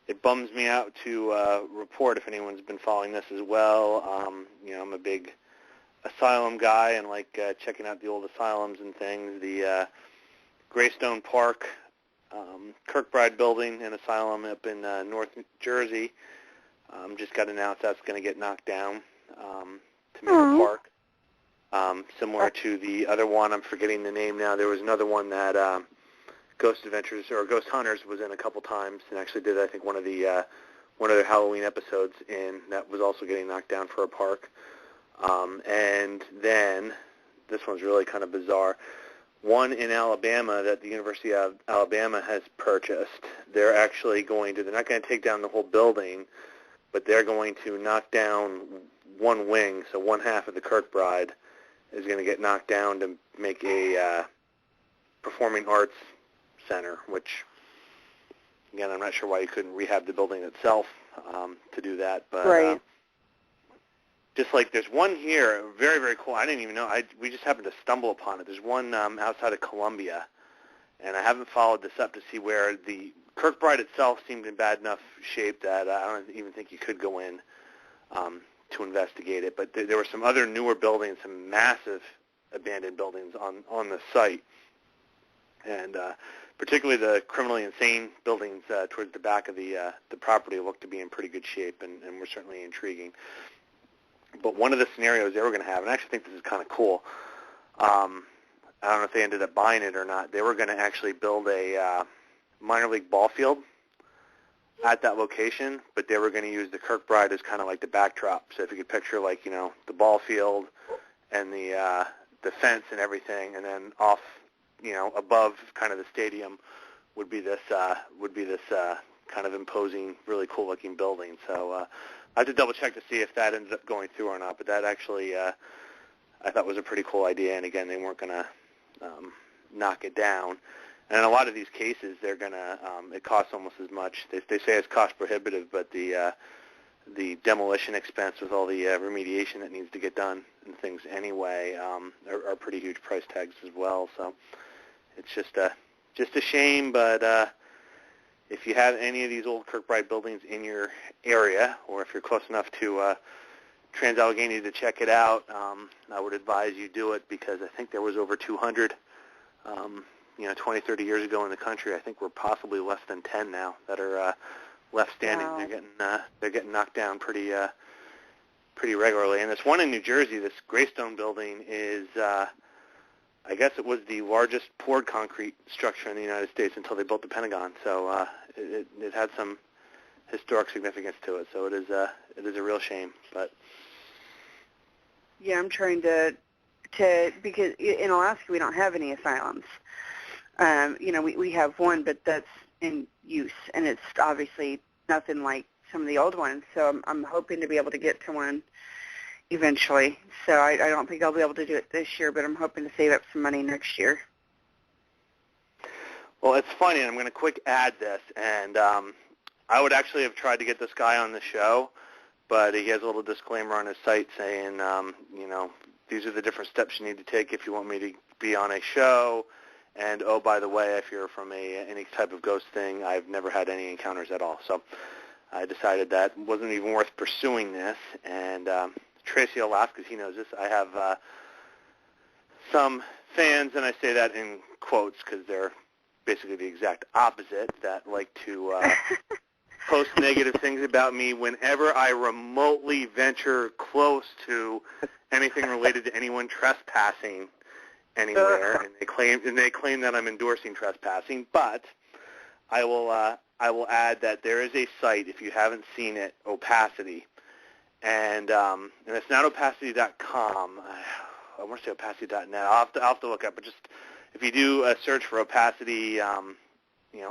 it bums me out to report, if anyone's been following this as well. I'm a big asylum guy and like checking out the old asylums and things. The Greystone Park Kirkbride building and asylum up in North Jersey just got announced that's going to get knocked down to make a park. Similar to the other one, I'm forgetting the name now. There was another one that Ghost Adventures or Ghost Hunters was in a couple times and actually did, I think, one of their Halloween episodes in that was also getting knocked down for a park. And then this one's really kind of bizarre. One in Alabama that the University of Alabama has purchased. They're actually they're not going to take down the whole building, but they're going to knock down one wing, so one half of the Kirkbride is going to get knocked down to make a performing arts center, which, again, I'm not sure why you couldn't rehab the building itself to do that. But right. Just like there's one here, very, very cool. I didn't even know. We just happened to stumble upon it. There's one outside of Columbia, and I haven't followed this up to see where the Kirkbride itself seemed in bad enough shape that I don't even think you could go in to investigate it. But there were some other newer buildings, some massive abandoned buildings on the site. And particularly the criminally insane buildings towards the back of the property look to be in pretty good shape and were certainly intriguing. But one of the scenarios they were going to have, and I actually think this is kind of cool, I don't know if they ended up buying it or not, they were going to actually build a minor league ball field at that location, but they were going to use the Kirkbride as kind of like the backdrop. So if you could picture, like, the ball field and the fence and everything, and then off, above kind of the stadium would be this kind of imposing, really cool looking building. So I have to double check to see if that ended up going through or not. But that actually I thought was a pretty cool idea. And again, they weren't going to knock it down. And in a lot of these cases, they're going to it costs almost as much. They say it's cost prohibitive, but the demolition expense with all the remediation that needs to get done and things anyway are pretty huge price tags as well. So it's just a shame, but if you have any of these old Kirkbride buildings in your area, or if you're close enough to Trans-Allegheny to check it out, I would advise you do it, because I think there was over 200 20, 30 years ago in the country. I think we're possibly less than 10 now that are left standing. Wow. They're getting knocked down pretty regularly. And this one in New Jersey, this Greystone building, is I guess it was the largest poured concrete structure in the United States until they built the Pentagon. So it had some historic significance to it. So it is a real shame. But Yeah, I'm trying to because in Alaska we don't have any asylums. We have one, but that's in use, and it's obviously nothing like some of the old ones. So I'm hoping to be able to get to one eventually. So I don't think I'll be able to do it this year, but I'm hoping to save up some money next year. Well, it's funny, and I'm going to quick add this, and I would actually have tried to get this guy on the show, but he has a little disclaimer on his site saying, these are the different steps you need to take if you want me to be on a show. And, oh, by the way, if you're from any type of ghost thing, I've never had any encounters at all. So I decided that wasn't even worth pursuing this. And Tracy Alaska, he knows this. I have some fans, and I say that in quotes because they're basically the exact opposite, that like to post negative things about me whenever I remotely venture close to anything related to anyone trespassing anywhere, and they claim that I'm endorsing trespassing. But I will add that there is a site, if you haven't seen it, Opacity, and it's not opacity.com. I want to say opacity.net. I'll have to look up, but just if you do a search for Opacity,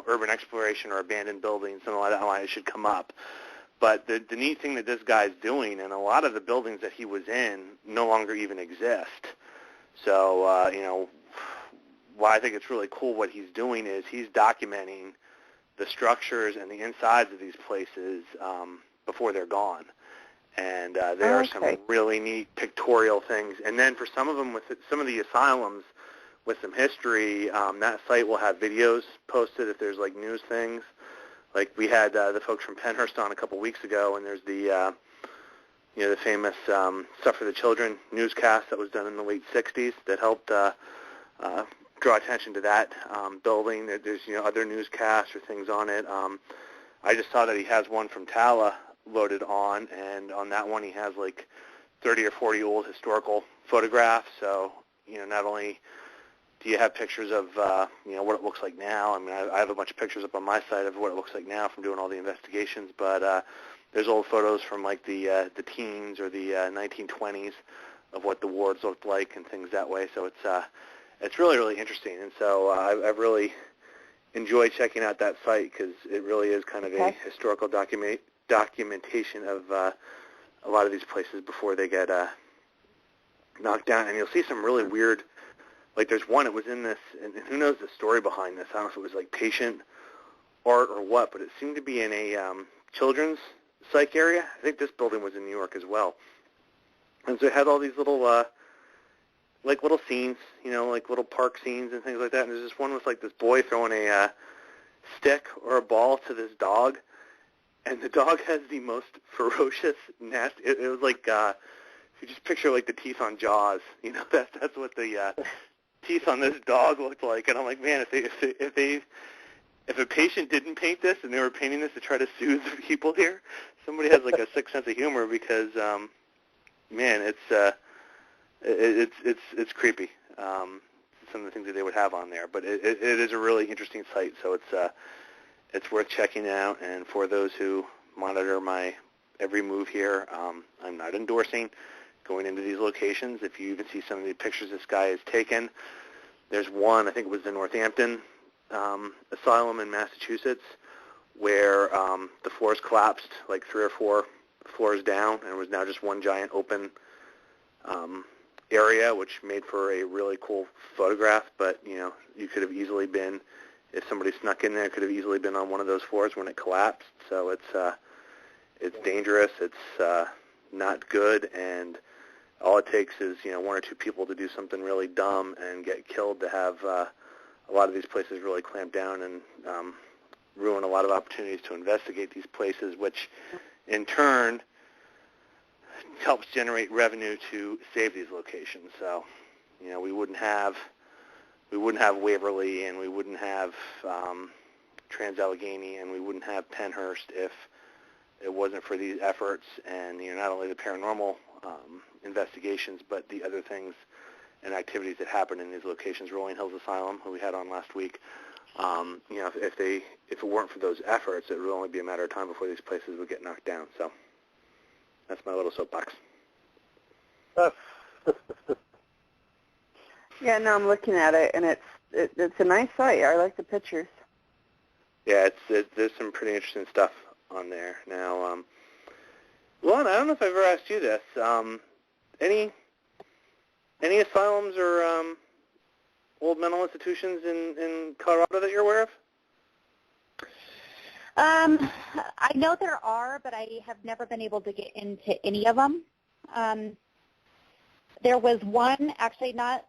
urban exploration or abandoned buildings, something like that, it should come up. But the neat thing that this guy's doing, and a lot of the buildings that he was in no longer even exist. So, why I think it's really cool what he's doing is he's documenting the structures and the insides of these places before they're gone. And there are some really neat pictorial things. And then for some of them, with some of the asylums with some history, that site will have videos posted if there's like news things. Like we had the folks from Penhurst on a couple weeks ago, and there's the the famous Stuff for the Children newscast that was done in the late 60s that helped draw attention to that building. There's other newscasts or things on it. I just saw that he has one from Tala loaded on, and on that one he has like 30 or 40 old historical photographs. So not only do you have pictures of what it looks like now. I mean, I have a bunch of pictures up on my site of what it looks like now from doing all the investigations, but there's old photos from like the teens or the 1920s of what the wards looked like and things that way. So it's really, really interesting. And so I've really enjoyed checking out that site because it really is kind of a historical documentation of a lot of these places before they get knocked down. And you'll see some really weird, like there's one, it was in this, and who knows the story behind this. I don't know if it was like patient art or what, but it seemed to be in a children's psych area. I think this building was in New York as well. And so it had all these little, like little scenes, like little park scenes and things like that. And there's this one with like this boy throwing a stick or a ball to this dog. And the dog has the most ferocious, nasty, it was like, if you just picture like the teeth on Jaws, that's what the teeth on this dog looked like, and I'm like, man, if a patient didn't paint this and they were painting this to try to soothe the people here, somebody has like a sick sense of humor because, man, it's creepy. Some of the things that they would have on there, but it is a really interesting site, so it's worth checking out. And for those who monitor my every move here, I'm not endorsing going into these locations. If you even see some of the pictures this guy has taken, there's one, I think it was the Northampton Asylum in Massachusetts, where the floors collapsed like 3 or 4 floors down, and it was now just one giant open area, which made for a really cool photograph. But you could have easily been, if somebody snuck in there, could have easily been on one of those floors when it collapsed. So it's dangerous. It's not good, and all it takes is 1 or 2 people to do something really dumb and get killed to have a lot of these places really clamp down and ruin a lot of opportunities to investigate these places, which in turn helps generate revenue to save these locations. So, we wouldn't have Waverly, and we wouldn't have Trans-Allegheny, and we wouldn't have Pennhurst if it wasn't for these efforts and not only the paranormal investigations, but the other things and activities that happen in these locations. Rolling Hills Asylum, who we had on last week, if it weren't for those efforts, it would only be a matter of time before these places would get knocked down. So that's my little soapbox. Yeah, no, I'm looking at it, and it's a nice site. I like the pictures. Yeah, there's some pretty interesting stuff on there. Now, Lon, I don't know if I've ever asked you this. Any asylums or old mental institutions in Colorado that you're aware of? I know there are, but I have never been able to get into any of them. There was one, actually not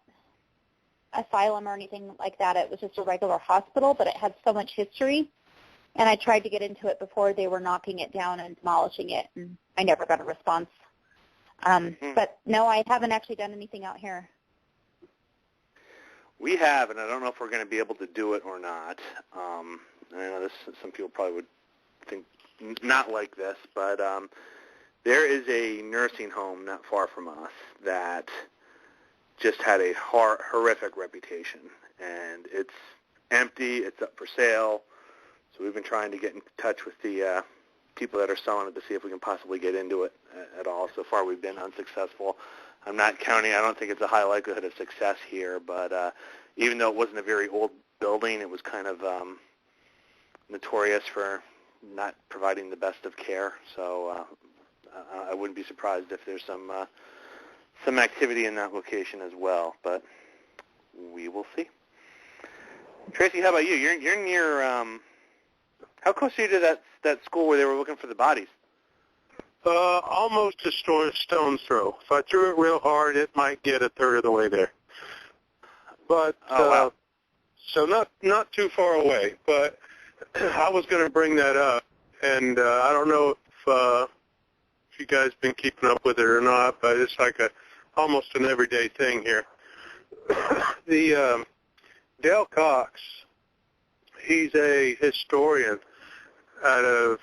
asylum or anything like that. It was just a regular hospital, but it had so much history. And I tried to get into it before they were knocking it down and demolishing it, and I never got a response. But no, I haven't actually done anything out here. We have, and I don't know if we're going to be able to do it or not. I know some people probably would think not like this, but there is a nursing home not far from us that just had a horrific reputation, and it's empty. It's up for sale. So we've been trying to get in touch with the people that are selling it to see if we can possibly get into it at all. So far, we've been unsuccessful. I'm not counting. I don't think it's a high likelihood of success here, but even though it wasn't a very old building, it was kind of notorious for not providing the best of care. So I wouldn't be surprised if there's some activity in that location as well, but we will see. Tracy, how about you? You're near. How close are you to that school where they were looking for the bodies? Almost a stone's throw. If I threw it real hard, it might get a third of the way there. But wow. So not too far away. But I was going to bring that up, and I don't know if you guys been keeping up with it or not, but it's like almost an everyday thing here. The Dale Cox, he's a historian out of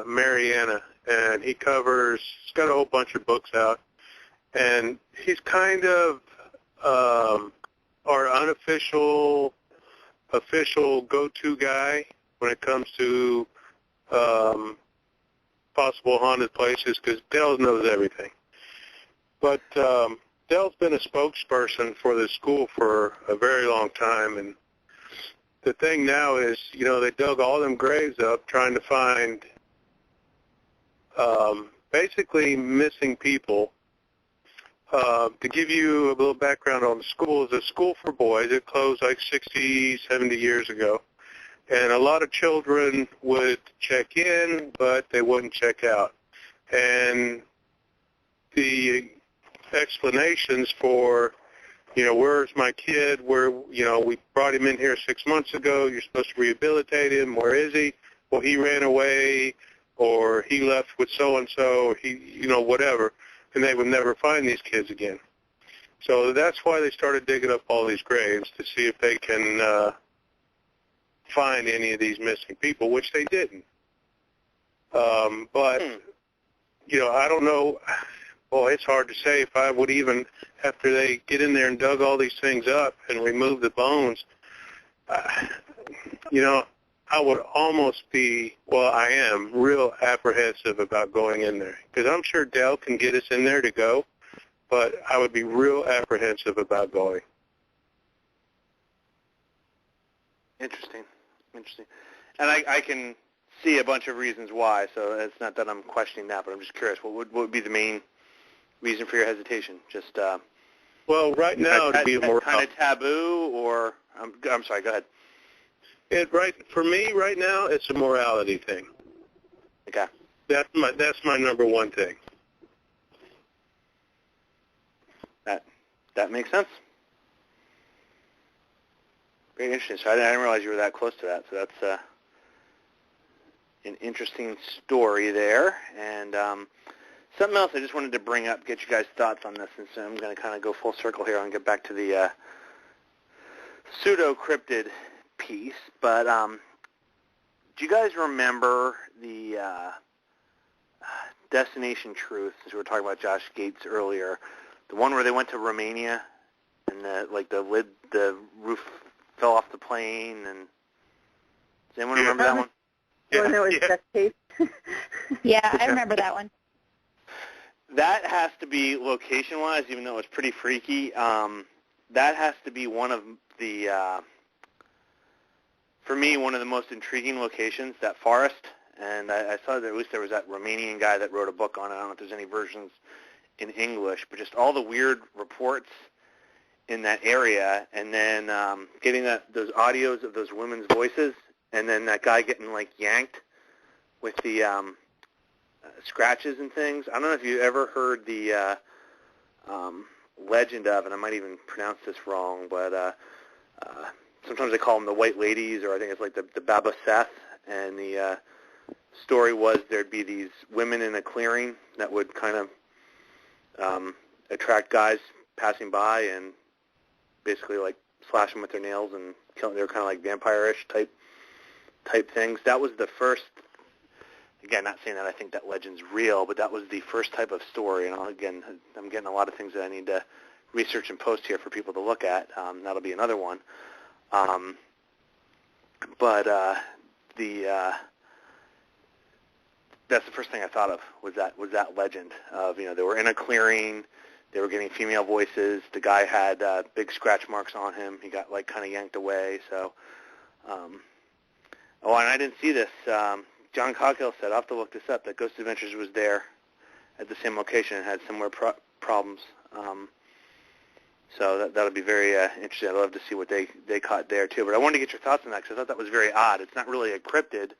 Mariana, and he's got a whole bunch of books out, and he's kind of our official go-to guy when it comes to possible haunted places, because Dale knows everything. But Dale's been a spokesperson for the school for a very long time, and the thing now is, they dug all them graves up trying to find basically missing people. To give you a little background on the school, it's a school for boys. It closed like 60, 70 years ago. And a lot of children would check in, but they wouldn't check out. And the explanations for, where's my kid? We brought him in here 6 months ago. You're supposed to rehabilitate him. Where is he? Well, he ran away, or he left with so-and-so, or he, whatever. And they would never find these kids again. So that's why they started digging up all these graves, to see if they can find any of these missing people, which they didn't. But, I don't know. Boy, it's hard to say if I would even, after they get in there and dug all these things up and remove the bones, I would almost be, I am real apprehensive about going in there. Because I'm sure Dell can get us in there to go, but I would be real apprehensive about going. Interesting. And I can see a bunch of reasons why, so it's not that I'm questioning that, but I'm just curious, what would be the main reason for your hesitation? Just well, right now it'd be more kind of taboo, or I'm sorry. Go ahead. For me right now, it's a morality thing. Okay. That's my number one thing. That makes sense. Very interesting. So I didn't realize you were that close to that. So that's an interesting story there. And something else I just wanted to bring up, get you guys' thoughts on this, and so I'm going to kind of go full circle here and get back to the pseudo-cryptid piece. But do you guys remember the Destination Truth, since we were talking about Josh Gates earlier, the one where they went to Romania and the roof fell off the plane? And does anyone remember that one? When it was duct tape. Yeah, I remember that one. That has to be, location-wise, even though it's pretty freaky, that has to be one of the, for me, one of the most intriguing locations, that forest. And I saw that at least there was that Romanian guy that wrote a book on it. I don't know if there's any versions in English, but just all the weird reports in that area, and then getting those audios of those women's voices, and then that guy getting, yanked with the scratches and things. I don't know if you ever heard the legend of, and I might even pronounce this wrong, but sometimes they call them the White Ladies, or I think it's the Baba Seth, and the story was there'd be these women in a clearing that would kind of attract guys passing by and basically slash them with their nails and kill them. They were kind of like vampire-ish type things. That was the first. Again, not saying that I think that legend's real, but that was the first type of story. And I'm getting a lot of things that I need to research and post here for people to look at. That'll be another one. That's the first thing I thought of was that legend of, they were in a clearing, they were getting female voices. The guy had big scratch marks on him. He got kind of yanked away. So, and I didn't see this. John Coghill said, I'll have to look this up, that Ghost Adventures was there at the same location and had similar problems. So that'll be very interesting. I'd love to see what they caught there, too. But I wanted to get your thoughts on that because I thought that was very odd. It's not really a cryptid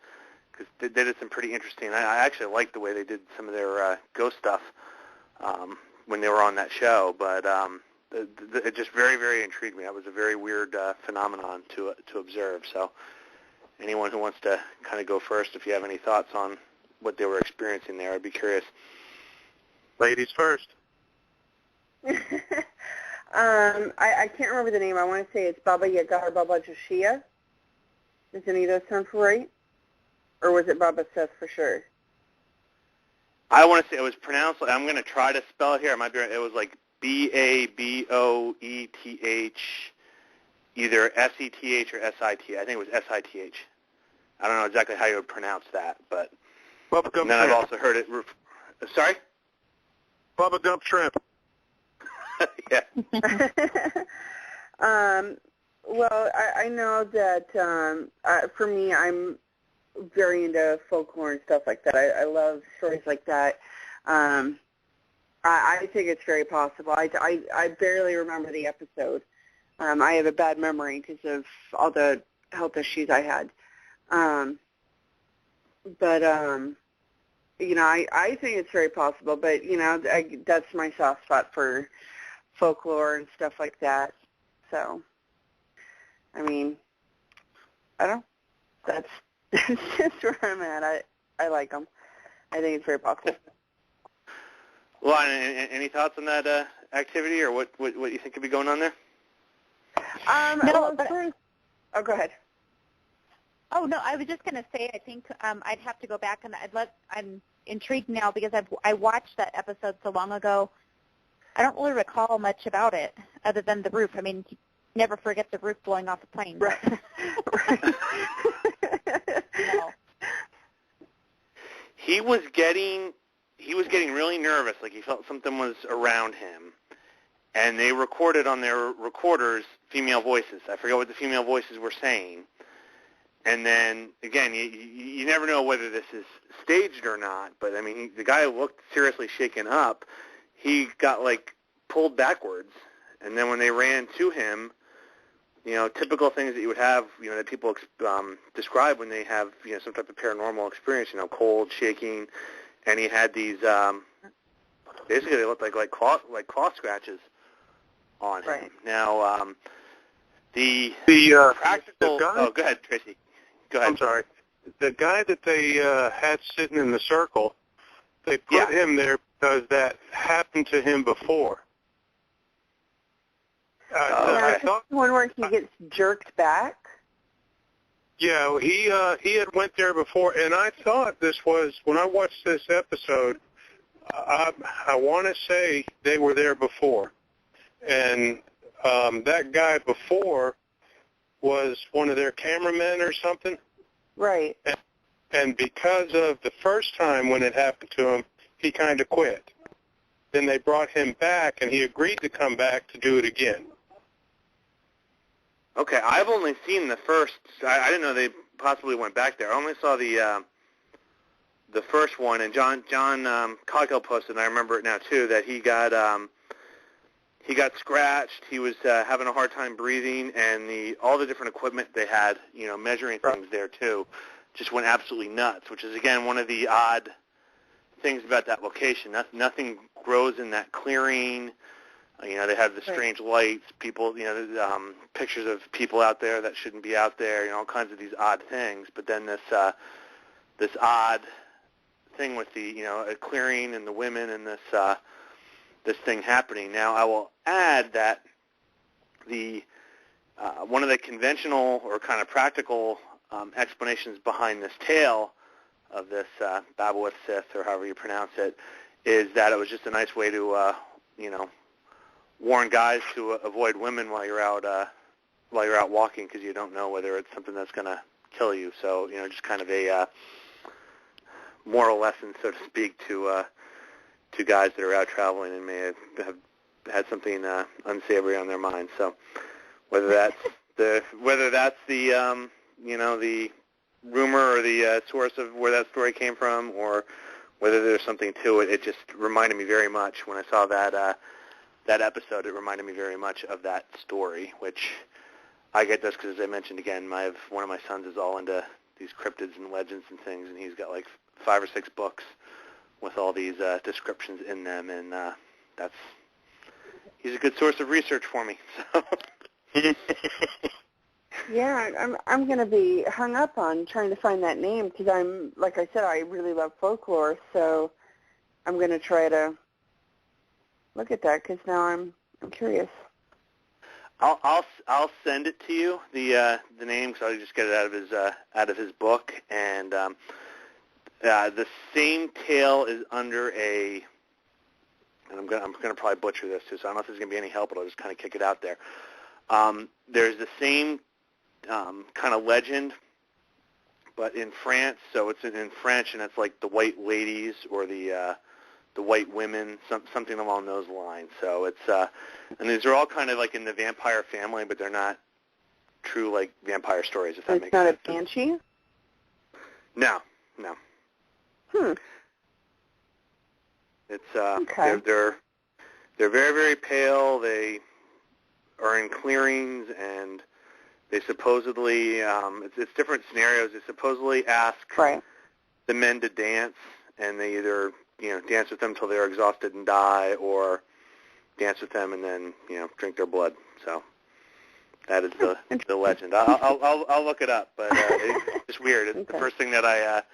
because they did some pretty interesting. I actually liked the way they did some of their ghost stuff when they were on that show. But it just very, very intrigued me. That was a very weird phenomenon to observe. So anyone who wants to kind of go first, if you have any thoughts on what they were experiencing there, I'd be curious. Ladies first. I can't remember the name. I want to say it's Baba Yaga or Baba Joshia. Does any of those sound right? Or was it Baba Seth for sure? I want to say it was pronounced, I'm going to try to spell it here. I might be right. It was Baboeth, either S-E-T-H or S-I-T. I think it was S-I-T-H. I don't know exactly how you would pronounce that, but Bubba Gump then Shrimp. I've also heard it. Sorry? Bubba Gump Shrimp. Yeah. Well, I know that for me, I'm very into folklore and stuff like that. I love stories like that. I think it's very possible. I barely remember the episode. I have a bad memory because of all the health issues I had. But I think it's very possible. But, that's my soft spot for folklore and stuff like that. So, I don't know. That's just where I'm at. I like them. I think it's very possible. Well, any thoughts on that, activity, or what you think could be going on there? No, oh, go ahead. Oh, no, I was just going to say I think I'd have to go back, and I'm intrigued now because I watched that episode so long ago. I don't really recall much about it other than the roof. I mean, you never forget the roof blowing off a plane. Right. No. He was getting really nervous, like he felt something was around him. And they recorded on their recorders female voices. I forget what the female voices were saying. And then, again, you never know whether this is staged or not, but, I mean, the guy looked seriously shaken up. He got, like, pulled backwards. And then when they ran to him, you know, typical things that you would have, you know, that people describe when they have, you know, some type of paranormal experience, you know, cold, shaking, and he had these, basically they looked like claw scratches on him. Right. Now, the practical... the guy, oh, go ahead, Tracy. Go ahead. I'm sorry. The guy that they had sitting in the circle, they put him there because that happened to him before. I thought one where he gets jerked back. Yeah, he had went there before, and I thought this was, when I watched this episode, I want to say they were there before. And that guy before was one of their cameramen or something. Right. And because of the first time when it happened to him, he kind of quit. Then they brought him back, and he agreed to come back to do it again. Okay, I've only seen the first. I didn't know they possibly went back there. I only saw the first one, and John Coghill posted, and I remember it now too, that he got scratched. He was having a hard time breathing, and all the different equipment they had, you know, measuring things there too, just went absolutely nuts. Which is again one of the odd things about that location. Nothing grows in that clearing. You know, they have the strange lights, people, you know, pictures of people out there that shouldn't be out there, you know, all kinds of these odd things. But then this odd thing with the, you know, a clearing and the women and this thing happening. Now, I will add that the one of the conventional or kind of practical explanations behind this tale of this Babowith Sith, or however you pronounce it, is that it was just a nice way to, you know, warn guys to avoid women while you're out walking, because you don't know whether it's something that's going to kill you. So, you know, just kind of a moral lesson, so to speak, to guys that are out traveling and may have had something unsavory on their mind. So, whether that's the you know, the rumor or the source of where that story came from, or whether there's something to it, it just reminded me very much when I saw that episode. It reminded me very much of that story, which I get this because, as I mentioned again, one of my sons is all into these cryptids and legends and things, and he's got like 5 or 6 books with all these descriptions in them, and he's a good source of research for me. So. Yeah, I'm going to be hung up on trying to find that name because I'm, like I said, I really love folklore, so I'm going to try to look at that because now I'm curious. I'll send it to you, the name, because I'll just get it out of his book, and the same tale is under a, and I'm gonna probably butcher this too, so I don't know if there's gonna be any help, but I'll just kind of kick it out there. There's the same kind of legend, but in France. So it's in French, and it's like the white ladies or the white women, something along those lines. So it's and these are all kind of like in the vampire family, but they're not true like vampire stories. If that makes sense. It's not a banshee? No. It's okay. They're very, very pale. They are in clearings, and they supposedly it's different scenarios. They supposedly ask the men to dance, and they either dance with them till they're exhausted and die, or dance with them and then drink their blood. So that is the legend. I'll look it up, but it's just weird. It's the first thing that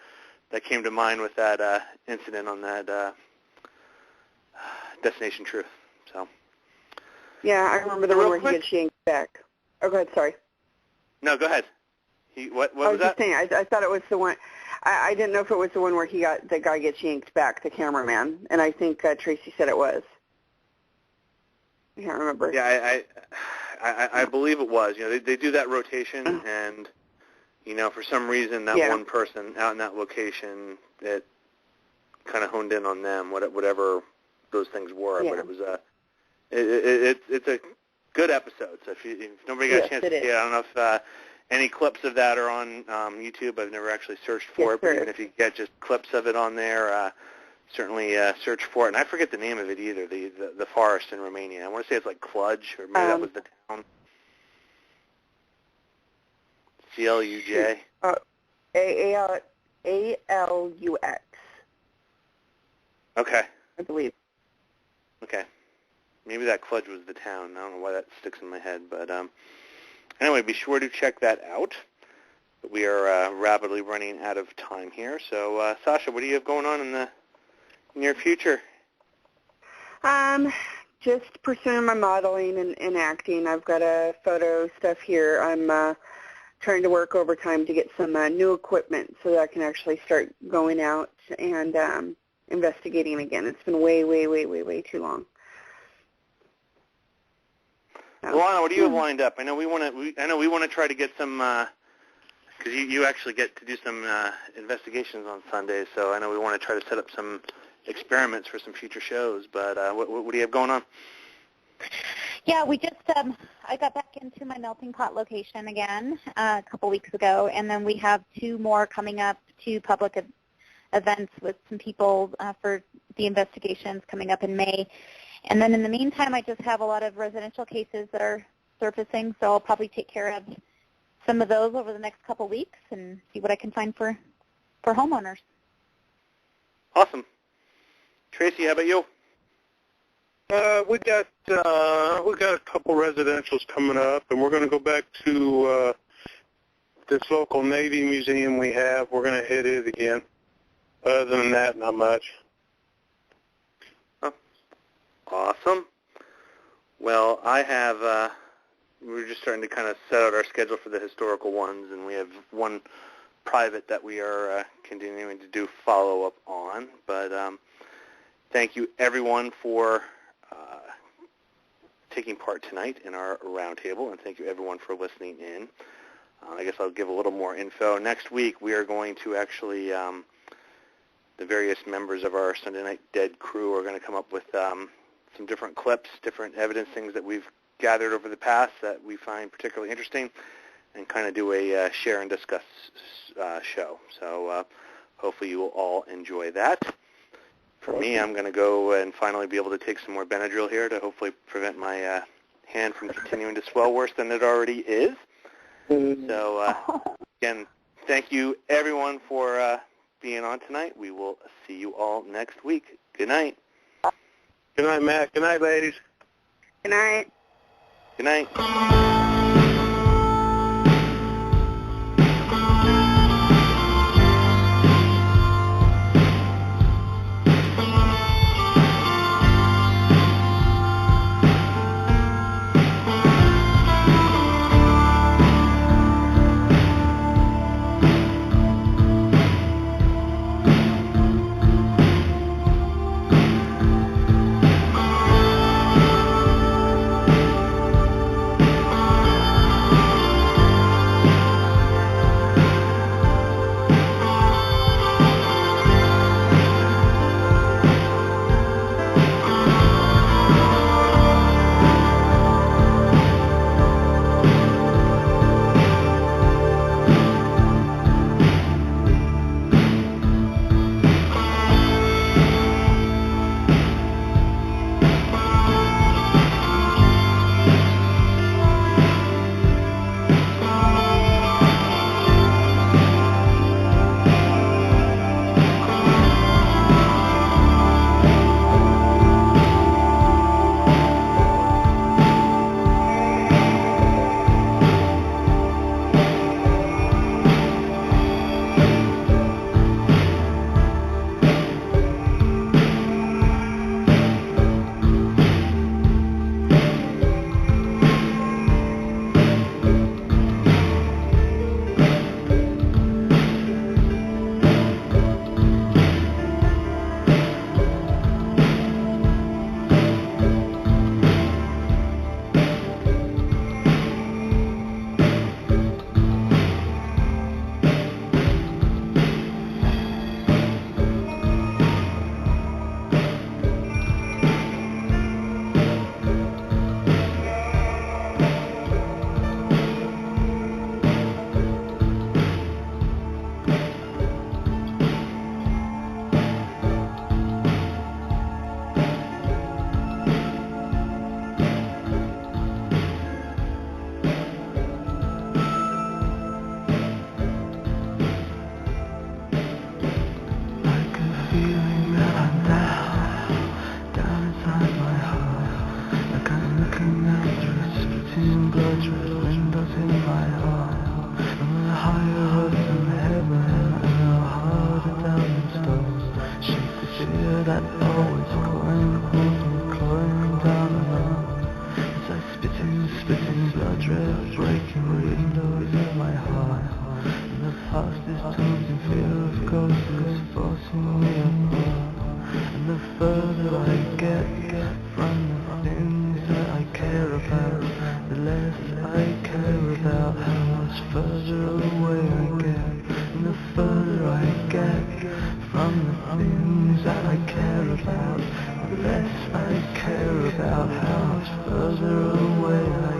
that came to mind with that incident on that Destination Truth. So Yeah, I remember the one where he gets yanked back. Oh, go ahead, sorry. No, go ahead. What was I was that? just saying, I thought it was the one, I didn't know if it was the one where the guy gets yanked back, the cameraman, and I think Tracy said it was. I can't remember. Yeah, I believe it was. You know, they do that rotation, and you know, for some reason, that one person out in that location, it kind of honed in on them, whatever those things were. But it was it's a good episode. So if nobody got a chance to see it, I don't know if any clips of that are on YouTube. I've never actually searched for it, but even if you get just clips of it on there, certainly search for it. And I forget the name of it either, the forest in Romania. I want to say it's like Cluj, or maybe that was the town. C-L-U-J? A-L-U-X. Okay. I believe. Okay. Maybe that Cluj was the town. I don't know why that sticks in my head. But anyway, be sure to check that out. We are rapidly running out of time here. So, Sasha, what do you have going on in the near future? Just pursuing my modeling and acting. I've got a photo stuff here. I'm trying to work overtime to get some new equipment so that I can actually start going out and investigating again. It's been way too long. Well, Lana, what do you have lined up? I know we want to try to get some because you actually get to do some investigations on Sundays. So I know we want to try to set up some experiments for some future shows. But what do you have going on? Yeah, we just I got back into my melting pot location again a couple weeks ago, and then we have 2 more coming up, 2 public events with some people for the investigations coming up in May. And then in the meantime, I just have a lot of residential cases that are surfacing, so I'll probably take care of some of those over the next couple weeks and see what I can find for homeowners. Awesome. Tracy, how about you? We got a couple residentials coming up, and we're going to go back to this local Navy museum we have. We're going to hit it again. Other than that, not much. Oh, awesome. Well, I have. We're just starting to kind of set out our schedule for the historical ones, and we have one private that we are continuing to do follow-up on. But thank you, everyone, for taking part tonight in our roundtable, and thank you, everyone, for listening in. I guess I'll give a little more info. Next week, we are going to actually, the various members of our Sunday Night Dead crew are going to come up with some different clips, different evidence, things that we've gathered over the past that we find particularly interesting, and kind of do a share and discuss show. So hopefully you will all enjoy that. For me, I'm going to go and finally be able to take some more Benadryl here to hopefully prevent my hand from continuing to swell worse than it already is. So, again, thank you, everyone, for being on tonight. We will see you all next week. Good night. Good night, Matt. Good night, ladies. Good night. Good night. spitting blood red, breaking windows in my heart. And the past is turned in fear of ghosts forcing me apart. And the further I get from the things that I care about, the less I care about how much further away I get. And the further I get from the things that I care about, the less I care about how much further away I